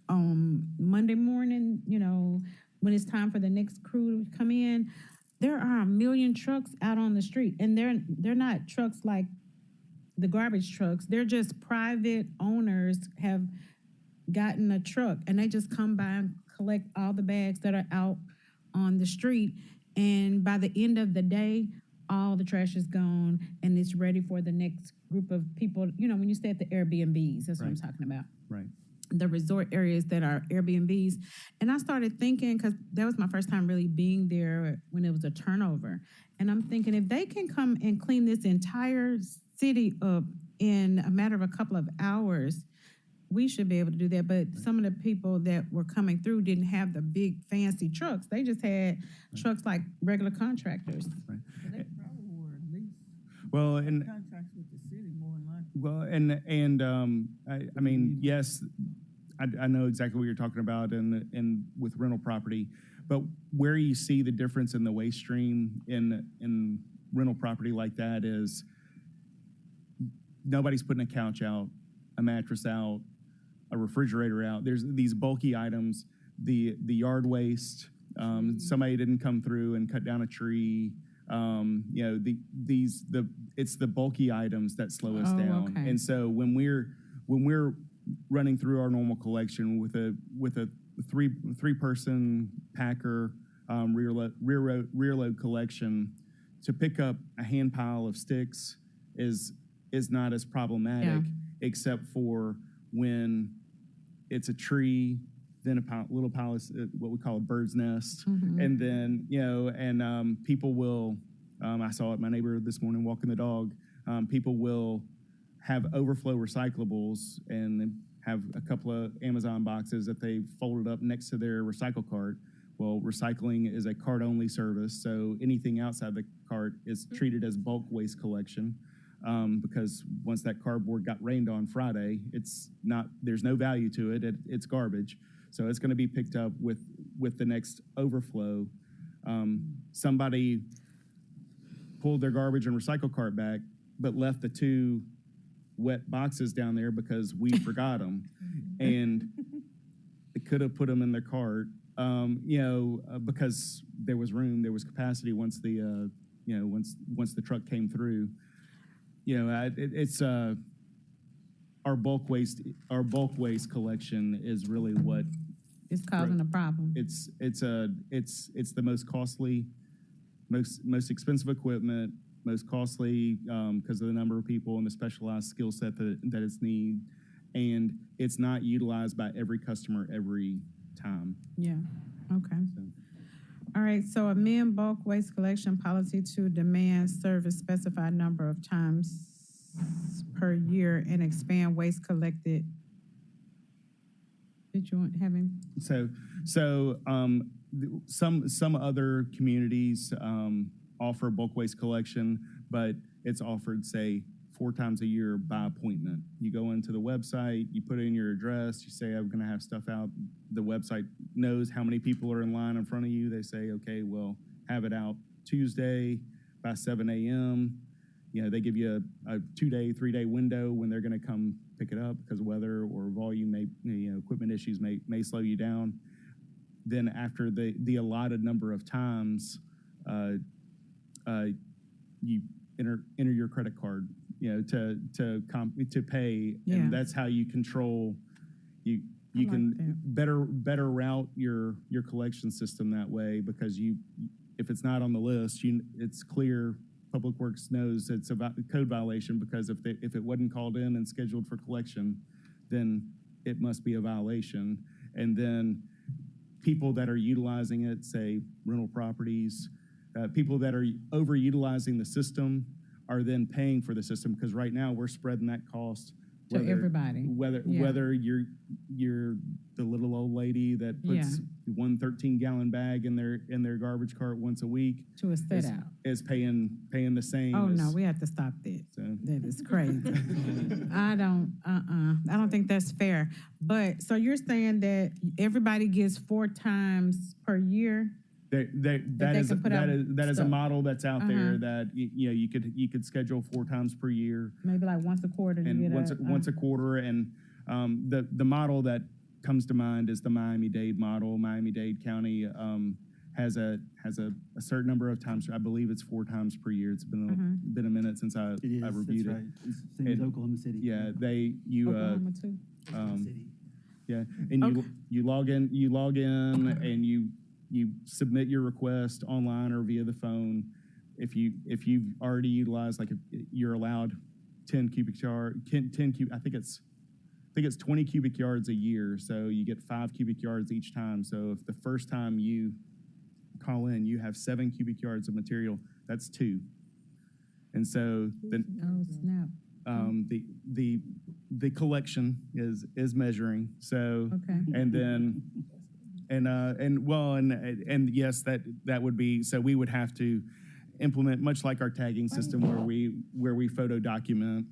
Monday morning, when it's time for the next crew to come in, there are 1 million trucks out on the street, and they're not trucks like the garbage trucks. They're just private owners have gotten a truck, and they just come by and collect all the bags that are out on the street. And by the end of the day, all the trash is gone and it's ready for the next group of people. You know, when you stay at the Airbnbs, that's what I'm Right. talking about. Right. The resort areas that are Airbnbs. And I started thinking, because that was my first time really being there when it was a turnover. And I'm thinking, if they can come and clean this entire city up in a matter of a couple of hours, we should be able to do that. But some of the people that were coming through didn't have the big fancy trucks. They just had trucks like regular contractors. Right. They probably were at least Well, and contracts with the city more than likely. well, and I mean, yes, I know exactly what you're talking about, and with rental property, but where you see the difference in the waste stream in rental property like that is nobody's putting a couch out, a mattress out, a refrigerator out. There's these bulky items, the yard waste. Somebody didn't come through and cut down a tree. You know, it's the bulky items that slow us down. Okay. And so when we're running through our normal collection with a three person packer rear load collection, to pick up a hand pile of sticks is not as problematic, except for when it's a tree, then a little pile of what we call a bird's nest, and then and people will. I saw it. My neighbor this morning walking the dog. People will have overflow recyclables and have a couple of Amazon boxes that they folded up next to their recycle cart. Well, recycling is a cart-only service, so anything outside the cart is treated as bulk waste collection. Because once that cardboard got rained on Friday, there's no value to it. It's garbage. So it's going to be picked up with the next overflow. Somebody pulled their garbage and recycle cart back, but left the 2 wet boxes down there because we forgot them, and they could have put them in their cart. Because there was room, there was capacity once the once the truck came through. It's our bulk waste collection is really what It's causing a problem. it's the most costly, most expensive equipment, most costly because of the number of people and the specialized skill set that it's need, and it's not utilized by every customer every time. Yeah, okay. So. All right, so amend bulk waste collection policy to demand service specified number of times per year and expand waste collected. Did you have any? So some other communities offer bulk waste collection, but it's offered, say, 4 times a year by appointment. You go into the website, you put in your address, you say, I'm gonna have stuff out. The website knows how many people are in line in front of you. They say, okay, well, have it out Tuesday by 7 a.m. They give you a 2-day, 3-day window when they're gonna come pick it up because weather or volume equipment issues may slow you down. Then after the allotted number of times, you enter your credit card, to pay, and that's how you control. You can better route your collection system that way, because if it's not on the list, it's clear. Public Works knows it's a code violation, because if it wasn't called in and scheduled for collection, then it must be a violation. And then people that are utilizing it, say rental properties, people that are overutilizing the system are then paying for the system, because right now we're spreading that cost to everybody. Whether you're the little old lady that puts one 13-gallon bag in their garbage cart once a week to a set out is paying the same. Oh no, we have to stop that. So. That is crazy. I don't think that's fair. But so you're saying that everybody gets 4 times per year? That is a model that's out there that you could schedule 4 times per year, maybe like once a quarter, and once a quarter. And the model that comes to mind is the Miami-Dade model. Miami-Dade County has a certain number of times. I believe it's 4 times per year. It's been a minute since I reviewed it. Right. It's the same as Oklahoma City. Yeah, Oklahoma too. Yeah, and you log in and you submit your request online or via the phone. If you've already utilized, like, if you're allowed 10 cubic yard, 10 cubic, I think it's 20 cubic yards a year. So you get 5 cubic yards each time. So if the first time you call in, you have 7 cubic yards of material, that's 2. And so then Oh, snap. the collection is measuring. So Okay. and then and yes, that would be, so we would have to implement, much like our tagging system, where we photo document.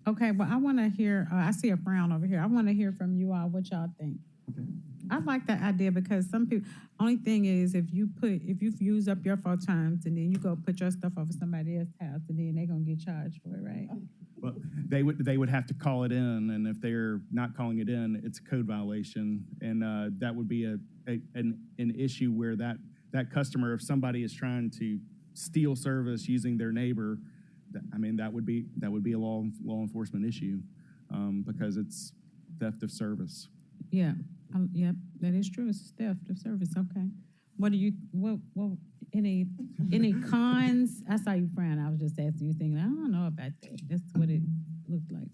Okay, well, I want to hear, I see a frown over here. I want to hear from you all what y'all think. I like that idea because some people, only thing is if you've used up your photons and then you go put your stuff over somebody else's house and then they're going to get charged for it, right? Well, they would have to call it in, and if they're not calling it in, it's a code violation, and that would be an issue where that customer, if somebody is trying to steal service using their neighbor, I mean, that would be a law enforcement issue, because it's theft of service. Yeah, yep, that is true. It's theft of service. Okay. What any cons? I saw you frown. I was just asking you, thinking, I don't know about that. That's what it looked like.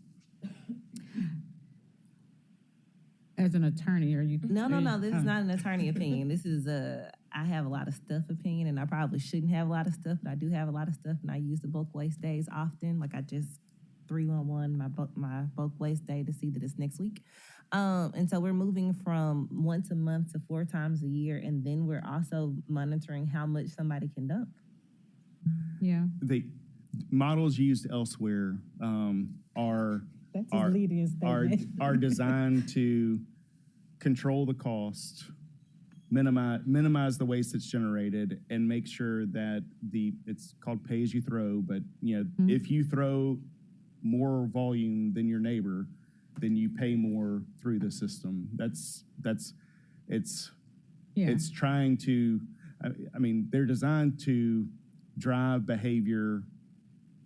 As an attorney, are you? No. This is not an attorney opinion. This is I have a lot of stuff opinion, and I probably shouldn't have a lot of stuff, but I do have a lot of stuff, and I use the bulk waste days often. Like I just 311 my bulk waste day to see that it's next week. And so we're moving from once a month to 4 times a year, and then we're also monitoring how much somebody can dump. Yeah. The models used elsewhere are That's his leading statement. are designed to control the cost, minimize the waste that's generated, and make sure that it's called pay as you throw. But if you throw more volume than your neighbor, then you pay more through the system. It's trying to, I mean, they're designed to drive behavior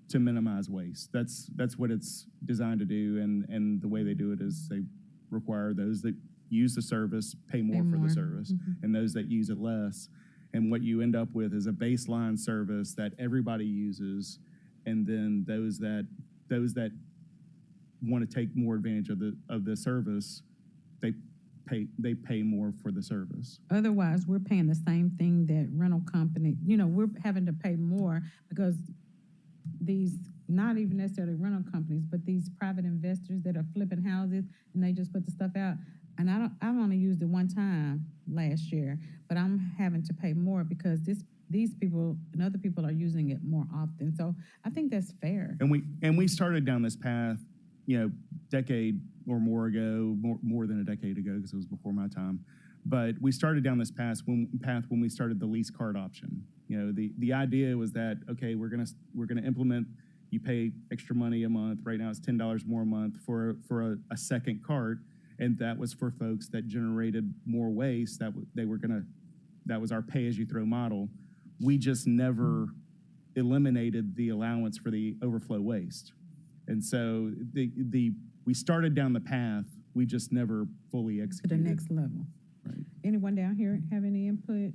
to minimize waste. That's what it's designed to do, and the way they do it is they require those that use the service pay more for the service, and those that use it less. And what you end up with is a baseline service that everybody uses, and then those that want to take more advantage of the service, they pay more for the service. Otherwise, we're paying the same thing that rental company, we're having to pay more because these, not even necessarily rental companies, but these private investors that are flipping houses and they just put the stuff out. And I've only used it one time last year, but I'm having to pay more because these people and other people are using it more often. So I think that's fair. And we started down this path, decade or more ago, more than a decade ago, because it was before my time. But we started down this path when we started the lease card option. The idea was that, okay, we're gonna implement. You pay extra money a month. Right now, it's $10 more a month for a second cart, and that was for folks that generated more waste. That was our pay as you throw model. We just never eliminated the allowance for the overflow waste. And so we started down the path, we just never fully To executed. the next level. Right. Anyone down here have any input?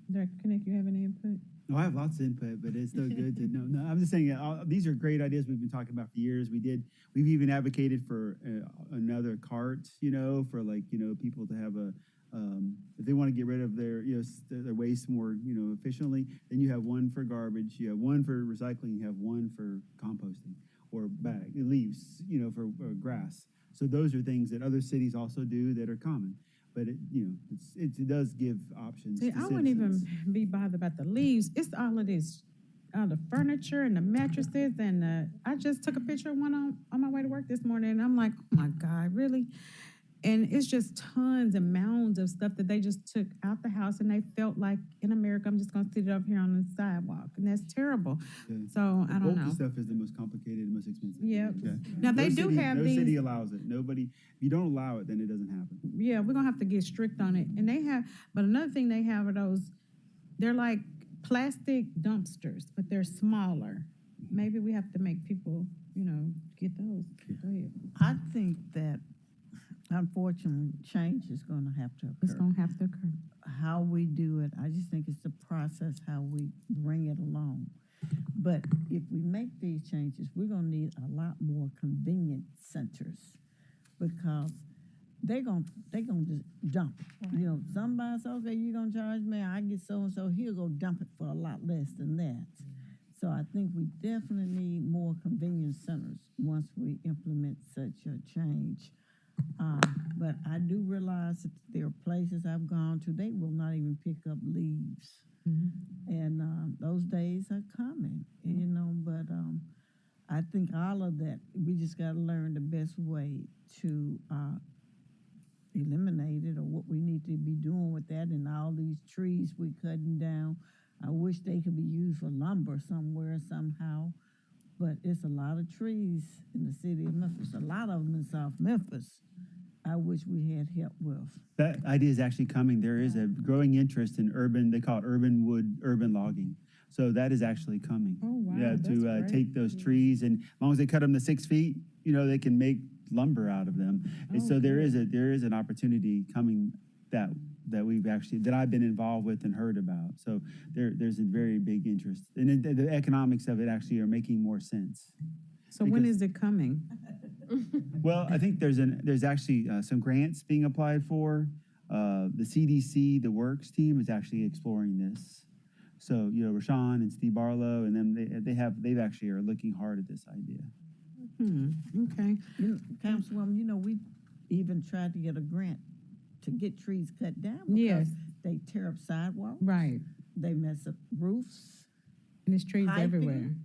Director Kinnick, you have any input? No, I have lots of input, but it's still good to know. No, I'm just saying, these are great ideas we've been talking about for years. We've even advocated for another cart, for people to have if they want to get rid of their waste more, efficiently, then you have one for garbage, you have one for recycling, you have one for composting or leaves, for grass. So those are things that other cities also do that are common. But it does give options. See, to I wouldn't even citizens. be bothered about the leaves. It's all of this, all the furniture and the mattresses. And I just took a picture of one on my way to work this morning, and I'm like, oh my God, really? And it's just tons and mounds of stuff that they just took out the house, and they felt like, in America, I'm just going to sit it up here on the sidewalk, and that's terrible. Yeah. So I don't Bulky know. stuff is the most complicated, most expensive. Yep. Okay. Now they do have no these. city allows it. Nobody. If you don't allow it, then it doesn't happen. Yeah, we're gonna have to get strict on it. And they have, but another thing they have are those, they're like plastic dumpsters, but they're smaller. Maybe we have to make people, get those. Go ahead. I think that unfortunately, change is going to have to It's occur. gonna have to occur. How we do it, I just think it's the process, how we bring it along. But if we make these changes, we're gonna need a lot more convenience centers because they're gonna just dump it. You know, somebody says, okay, you're gonna charge me, I get so-and-so, he'll go dump it for a lot less than that. So I think we definitely need more convenience centers once we implement such a change. But I do realize that there are places I've gone to, they will not even pick up leaves. And those days are coming, you know, but I think all of that, we just got to learn the best way to eliminate it or what we need to be doing with that and all these trees we cutting down. I wish they could be used for lumber somewhere, somehow, but it's a lot of trees in the city of Memphis, a lot of them in South Memphis. I wish we had help with. That idea is actually coming. There is a growing interest in urban, they call it urban wood, urban logging. So that is actually coming. Oh, wow, Yeah, that's to great. take those trees and as long as they cut them to 6 feet, you know, they can make lumber out of them. And so there is an opportunity coming that we've actually, that I've been involved with and heard about. So there's a very big interest. And the economics of it actually are making more sense. So when Because- is it coming? Well, I think there's actually some grants being applied for. The CDC, the Works team is actually exploring this. So, you know, Rashawn and Steve Barlow and them, they've actually are looking hard at this idea. Okay. You know, Councilwoman, you know, we even tried to get a grant to get trees cut down because Yes. they tear up sidewalks. Right. They mess up roofs. And there's trees Piping. everywhere.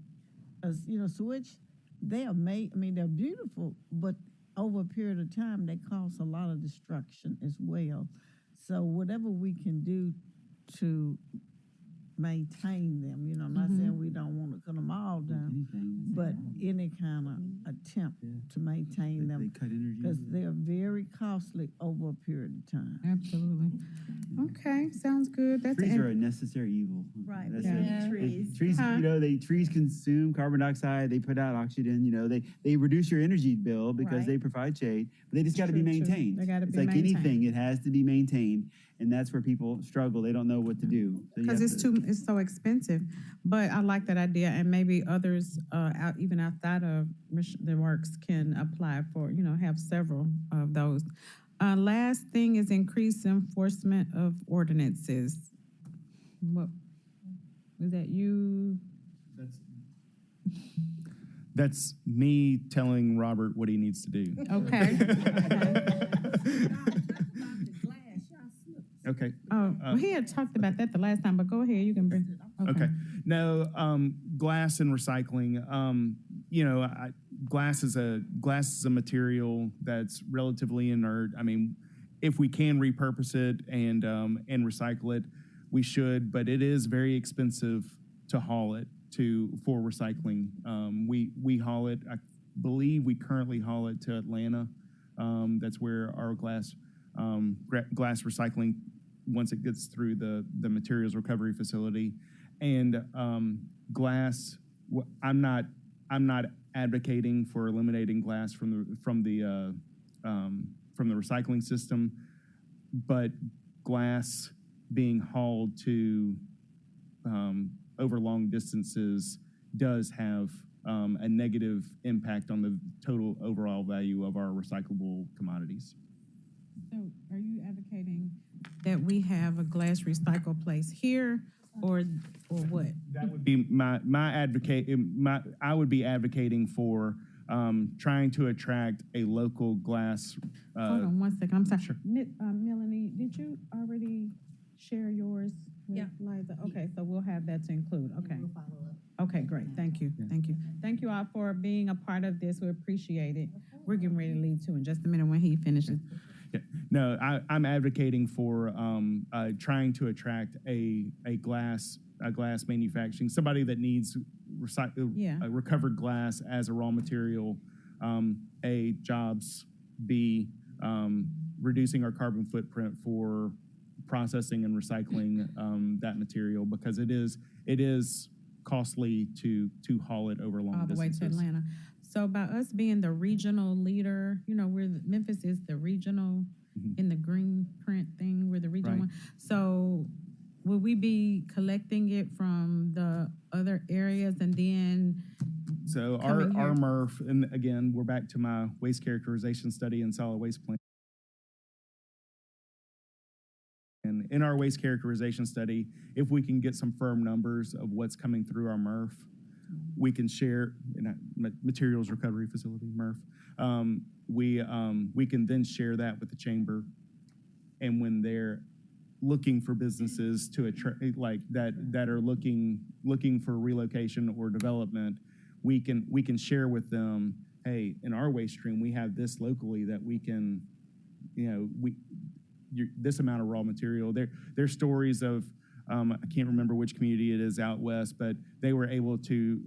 You know, switch. They are made, I mean, they're beautiful, but over a period of time, they cause a lot of destruction as well. So whatever we can do to maintain them, you know, I'm not saying we don't want to cut them all down, but any kind of attempt to maintain They them cut energy. because they're very costly over a period of time. Absolutely. Okay, sounds good. That's Trees are a necessary evil. Right, That's we it. need trees. Trees, Huh? you know, trees consume carbon dioxide. They put out oxygen. You know, they reduce your energy bill because Right. they provide shade. But they just got to be True, true. maintained. They gotta it's be like maintained. anything; it has to be maintained, and that's where people struggle. They don't know what to do. So you Because have it's so expensive. But I like that idea, and maybe others, even outside of the works, can apply for, you know, have several of those. Last thing is increased enforcement of ordinances. What, was that you? That's me telling Robert what he needs to do. Okay. Okay. Oh, well, he had talked about that the last time, but go ahead, you can bring. Okay. No, glass and recycling. You know, glass is a material that's relatively inert. I mean, if we can repurpose it and recycle it, we should. But it is very expensive to haul it for recycling. We haul it. I believe we currently haul it to Atlanta. That's where our glass recycling, once it gets through the materials recovery facility. And glass, I'm not advocating for eliminating glass from the recycling system, but glass being hauled to over long distances does have a negative impact on the total overall value of our recyclable commodities. So are you advocating that we have a glass recycle place here or what? That would be I would be advocating for trying to attract a local glass. Hold on 1 second, I'm sorry. Sure. Melanie, did you already share yours with Liza? Okay, so we'll have that to include, okay. We'll follow up. Okay, great, thank you, thank you. Thank you all for being a part of this, we appreciate it. We're getting ready to leave too in just a minute when he finishes. Yeah. No, I'm advocating for trying to attract a glass manufacturing, somebody that needs recovered glass as a raw material. A, jobs. B, reducing our carbon footprint for processing and recycling that material, because it is costly to haul it over long All the way distances. to Atlanta. So by us being the regional leader, Memphis is the regional in the green print thing. We're the regional Right. one. So will we be collecting it from the other areas and then So coming our here? MRF, and again, we're back to my waste characterization study and solid waste plan. And in our waste characterization study, if we can get some firm numbers of what's coming through our MRF, we can share in a materials recovery facility, MRF. We can then share that with the chamber, and when they're looking for businesses to attract, like that are looking for relocation or development, we can share with them, hey, in our waste stream we have this locally that we can, this amount of raw material. There's stories of, I can't remember which community it is out west, but they were able to,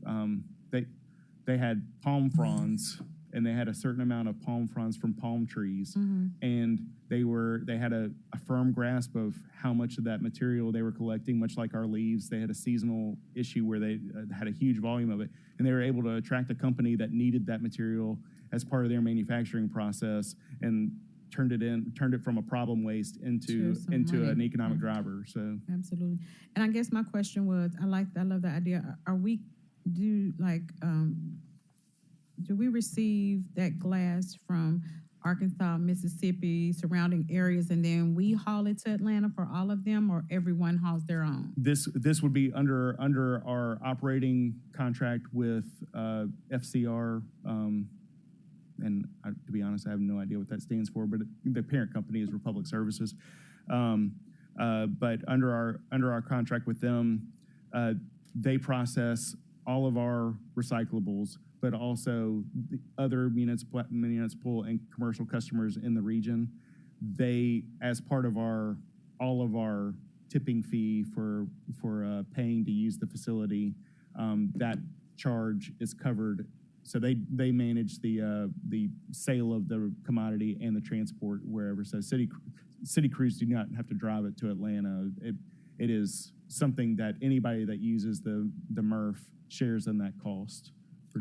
they had palm fronds, and they had a certain amount of palm fronds from palm trees, and they had a firm grasp of how much of that material they were collecting, much like our leaves. They had a seasonal issue where they had a huge volume of it, and they were able to attract a company that needed that material as part of their manufacturing process, and turned it from a problem waste into money. an economic driver. So Absolutely. And I guess my question was, I love the idea. Do we receive that glass from Arkansas, Mississippi, surrounding areas, and then we haul it to Atlanta for all of them, or everyone hauls their own? this would be under our operating contract with FCR, and to be honest, I have no idea what that stands for, but the parent company is Republic Services. But under our contract with them, they process all of our recyclables, but also the other municipal and commercial customers in the region. They, as part of all of our tipping fee for paying to use the facility, that charge is covered. So they manage the sale of the commodity and the transport wherever. So city crews do not have to drive it to Atlanta. It is something that anybody that uses the MRF shares in that cost.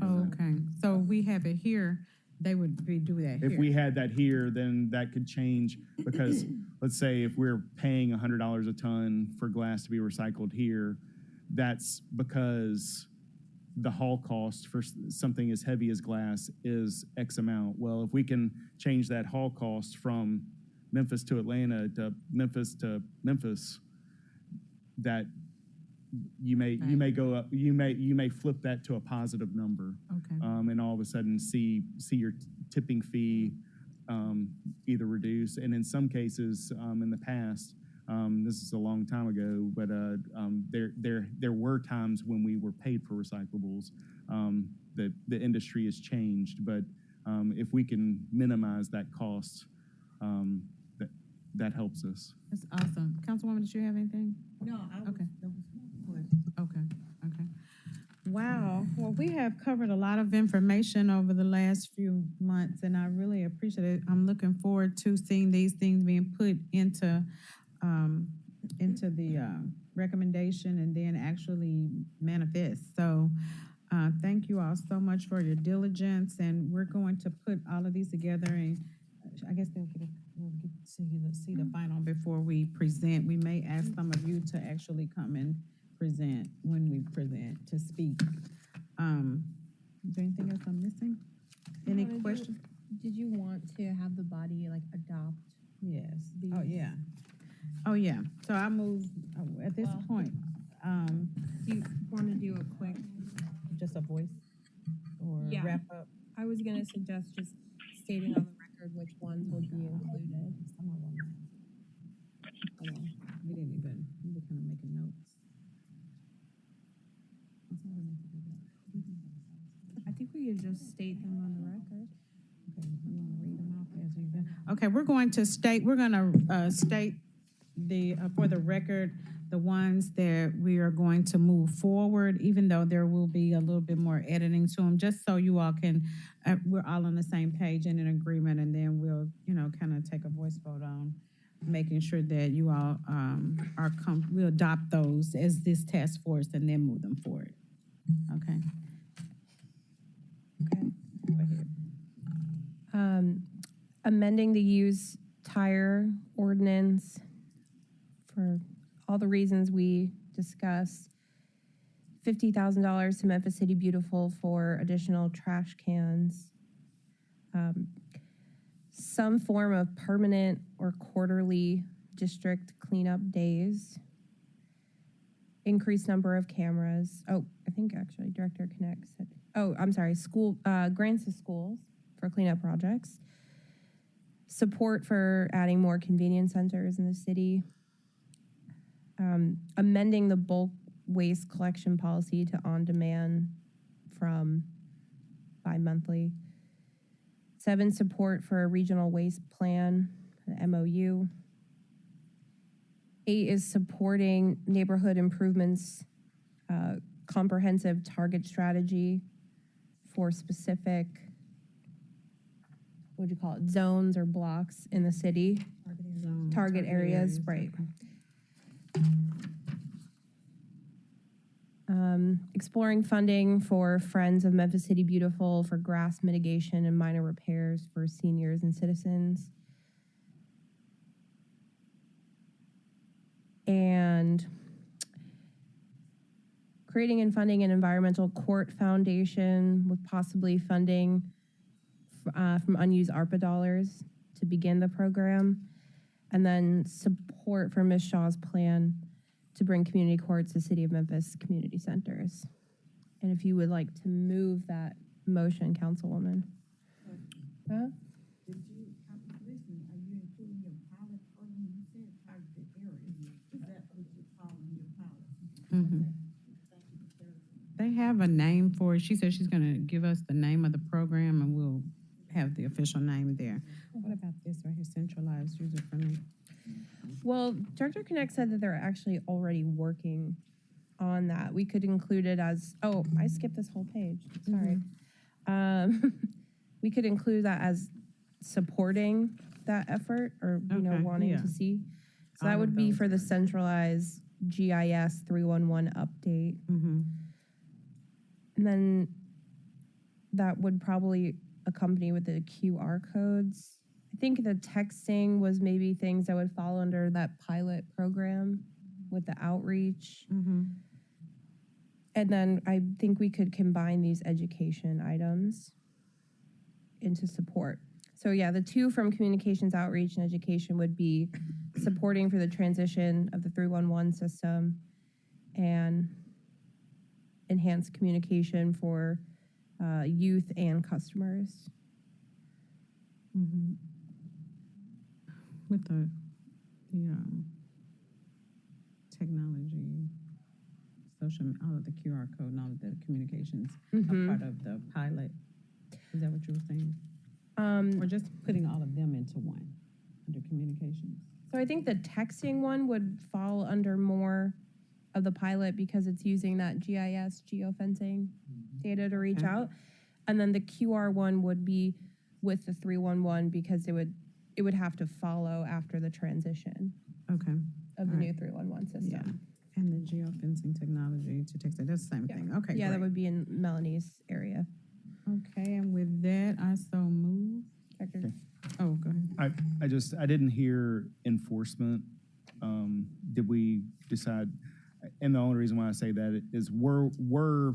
Okay, so we have it here, they would do that here. If we had that here, then that could change, because let's say if we're paying $100 a ton for glass to be recycled here, that's because the haul cost for something as heavy as glass is X amount. Well, if we can change that haul cost from Memphis to Atlanta to Memphis, that you may go up, you may flip that to a positive number. Okay. And all of a sudden see your tipping fee either reduce, and in some cases in the past, this is a long time ago, but there were times when we were paid for recyclables. The industry has changed, but if we can minimize that cost, that helps us. That's awesome. Councilwoman, did you have anything? No, Okay. that was my question. Okay. Wow. Well, we have covered a lot of information over the last few months, and I really appreciate it. I'm looking forward to seeing these things being put into the recommendation and then actually manifest. So thank you all so much for your diligence, and we're going to put all of these together, and I guess we'll get to see the final before we present. We may ask some of you to actually come and present when we present, to speak. Is there anything else I'm missing? Any questions? Did you want to have the body adopt? Yes. Oh, yeah. So I move at this point. Do you want to do a quick? Just a voice or Yeah. wrap up? I was gonna suggest just stating on the record which ones would be included. Some of them. Hold on. We were kind of making notes. I think we could just state them on the record. Okay, you want to read them off as we go? Okay, we're going to state for the record, the ones that we are going to move forward, even though there will be a little bit more editing to them, just so you all can, we're all on the same page and in agreement, and then we'll, kind of take a voice vote on making sure that you all we'll adopt those as this task force and then move them forward. Okay. Amending the used tire ordinance for all the reasons we discussed. $50,000 to Memphis City Beautiful for additional trash cans. Some form of permanent or quarterly district cleanup days. Increased number of cameras. Oh, I think actually Director Connect said, school, grants to schools for cleanup projects. Support for adding more convenience centers in the city. Amending the bulk waste collection policy to on-demand from bi-monthly. 7, support for a regional waste plan, the MOU. 8 is supporting neighborhood improvements, comprehensive target strategy for specific, what would you call it, zones or blocks in the city. Target areas, right. Exploring funding for Friends of Memphis City Beautiful for grass mitigation and minor repairs for seniors and citizens. And creating and funding an environmental court foundation with possibly funding from unused ARPA dollars to begin the program. And then support for Ms. Shaw's plan to bring community courts to City of Memphis community centers. And if you would like to move that motion, Councilwoman. Huh? Did you, listen, are you including your pilot program? You said targeted areas. Is that what you're calling your pilot? Mhm. They have a name for it. She said she's gonna give us the name of the program and we'll have the official name there. What about this right here, centralized user friendly? Well, Director Connect said that they're actually already working on that. We could include it as, oh, I skipped this whole page, sorry. We could include that as supporting that effort or, wanting to see. So that would be for the centralized GIS 311 update. And then that would probably accompany with the QR codes. I think the texting was maybe things that would fall under that pilot program with the outreach. And then I think we could combine these education items into support. So yeah, the 2 from communications, outreach, and education would be supporting for the transition of the 311 system and enhanced communication for youth and customers. With the technology, social, all of the QR code and all of the communications are part of the pilot. Is that what you were saying? Or just putting all of them into one, under communications? So I think the texting one would fall under more of the pilot because it's using that GIS geofencing data to reach out. And then the QR one would be with the 311 because it would have to follow after the transition of the new 311 system. Yeah. And the geofencing technology to text it, that's the same thing. Okay, yeah, great. that would be in Melanie's area. Okay, and with that, I so move. Okay. Oh, go ahead. I didn't hear enforcement. Did we decide, and the only reason why I say that is were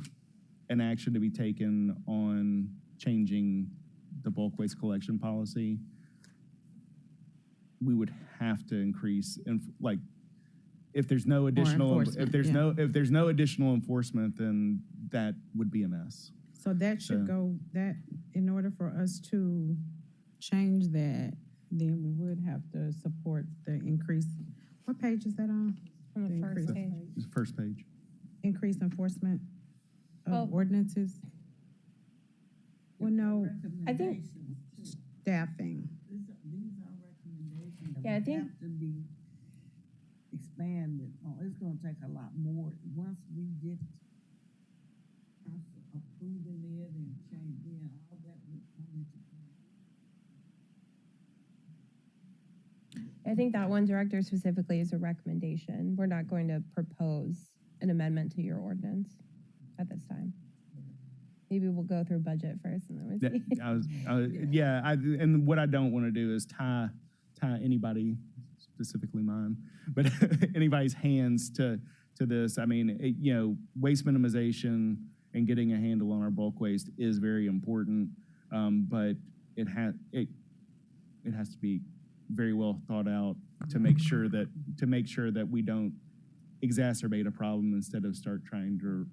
an action to be taken on changing the bulk waste collection policy, we would have to increase, if there's no additional, if there's no additional enforcement, then that would be a mess. So that should go, that, in order for us to change that, then we would have to support the increase. What page is that on? On the first page. It's the first page. Increased enforcement of ordinances? Well, no, I think staffing. These are recommendations. Yeah, I think have to be expanded. It's going to take a lot more. Once we get approving it and changing all that will come into play. I think that one, Director, specifically is a recommendation. We're not going to propose an amendment to your ordinance at this time. Maybe we'll go through budget first and then we'll see. And what I don't want to do is tie anybody, specifically mine, but anybody's hands to this. I mean, waste minimization and getting a handle on our bulk waste is very important, but it has to be very well thought out to make sure that we don't exacerbate a problem instead of start trying to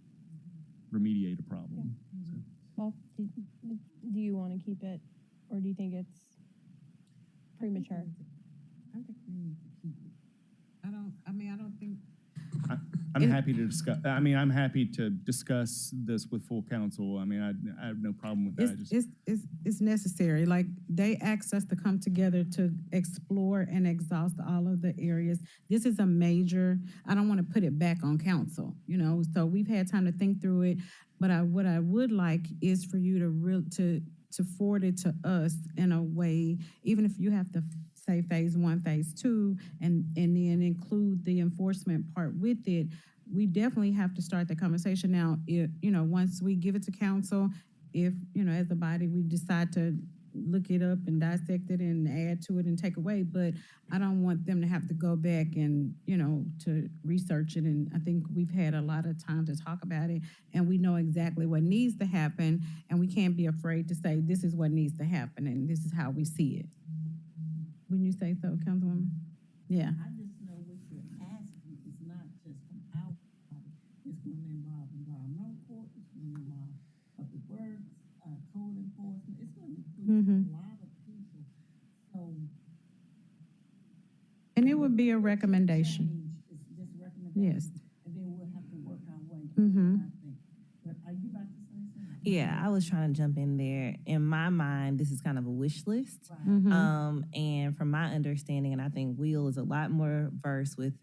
remediate a problem. So. Well, do you want to keep it, or do you think it's premature? I think we need to keep it. I don't think. I'm happy to discuss. I'm happy to discuss this with full council. I mean, I have no problem with that. It's necessary. Like, they asked us to come together to explore and exhaust all of the areas. This is a major. I don't want to put it back on council. So we've had time to think through it. But what I would like is for you to forward it to us in a way, even if you have to say phase 1, phase 2, and then include the enforcement part with it. We definitely have to start the conversation now. If, once we give it to council, if, as a body, we decide to look it up and dissect it and add to it and take away, but I don't want them to have to go back and, to research it. And I think we've had a lot of time to talk about it, and we know exactly what needs to happen, and we can't be afraid to say, this is what needs to happen, and this is how we see it. Wouldn't you say so, Councilwoman? Yeah. I just know what you're asking is not just from our body. It's going to involve environmental court, it's going to involve public works, code enforcement. It's going to include a lot of people. So, And it would be a recommendation. it's just a recommendation. Yes. And then we'll have to work our way through it, I think. But are you about to say something? Yeah, I was trying to jump in there. In my mind, this is kind of a wish list. And from my understanding, and I think Will is a lot more versed with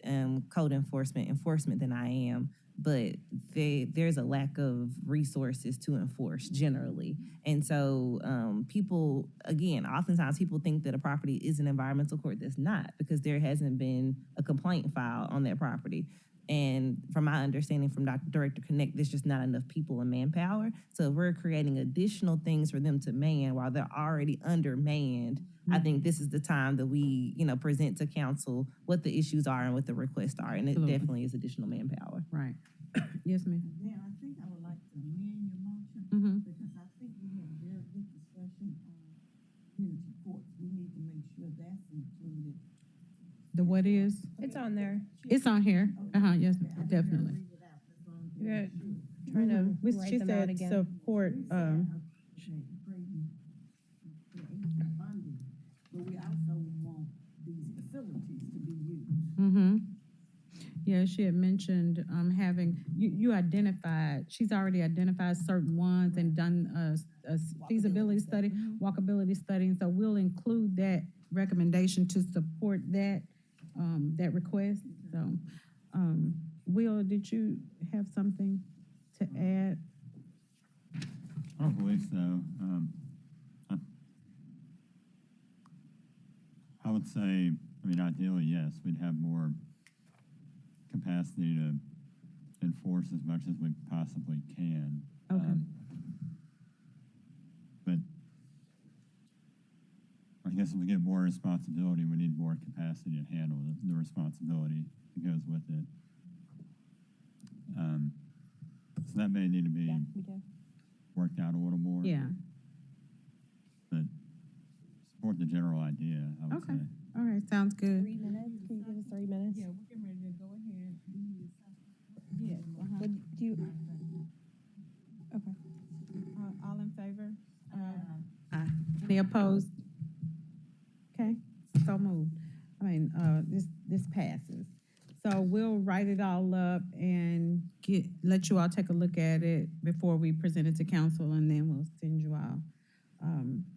code enforcement than I am, but there's a lack of resources to enforce generally. And so oftentimes people think that a property is an environmental court. That's not, because there hasn't been a complaint filed on that property. And from my understanding from Director Connect, there's just not enough people and manpower. So if we're creating additional things for them to man while they're already undermanned, I think this is the time that we, present to council what the issues are and what the requests are. And it definitely is additional manpower. Right. Yes, ma'am. Yeah, I think I would like to amend your motion because I think we had a very good discussion on community courts. We need to make sure that's included. The what is? It's on there. It's on here. Yes, definitely. You're trying to write She them out said again. support, But we also want these facilities to be used. Yeah, she had mentioned having, you identified, she's already identified certain ones and done a feasibility study, walkability study. And so we'll include that recommendation to support that request. So, Will, did you have something to add? I don't believe so. I would say, ideally, yes, we'd have more capacity to enforce as much as we possibly can. Okay. But I guess if we get more responsibility, we need more capacity to handle the responsibility that goes with it. So that may need to be worked out a little more. Yeah. But support the general idea, I would say. All right, sounds good. 3 minutes? Can you give us 3 minutes? Yeah, we're getting ready to go ahead. Yes. Would do you? Okay. All in favor? Any opposed? Okay, so moved. This passes. So we'll write it all up and let you all take a look at it before we present it to council, and then we'll send you all.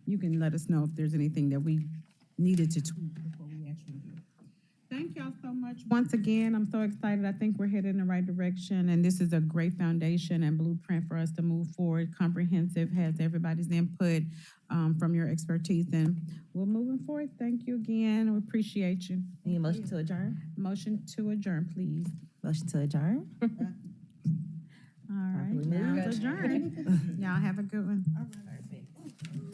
You can let us know if there's anything that we needed to tweak before we actually do it. Thank y'all so much. Once again, I'm so excited. I think we're headed in the right direction, and this is a great foundation and blueprint for us to move forward. Comprehensive, has everybody's input from your expertise, and we're moving forward. Thank you again. We appreciate you. Need a motion to adjourn? Motion to adjourn, please. Motion to adjourn? All right, Properly now moved. it's adjourned. Y'all have a good one. All right.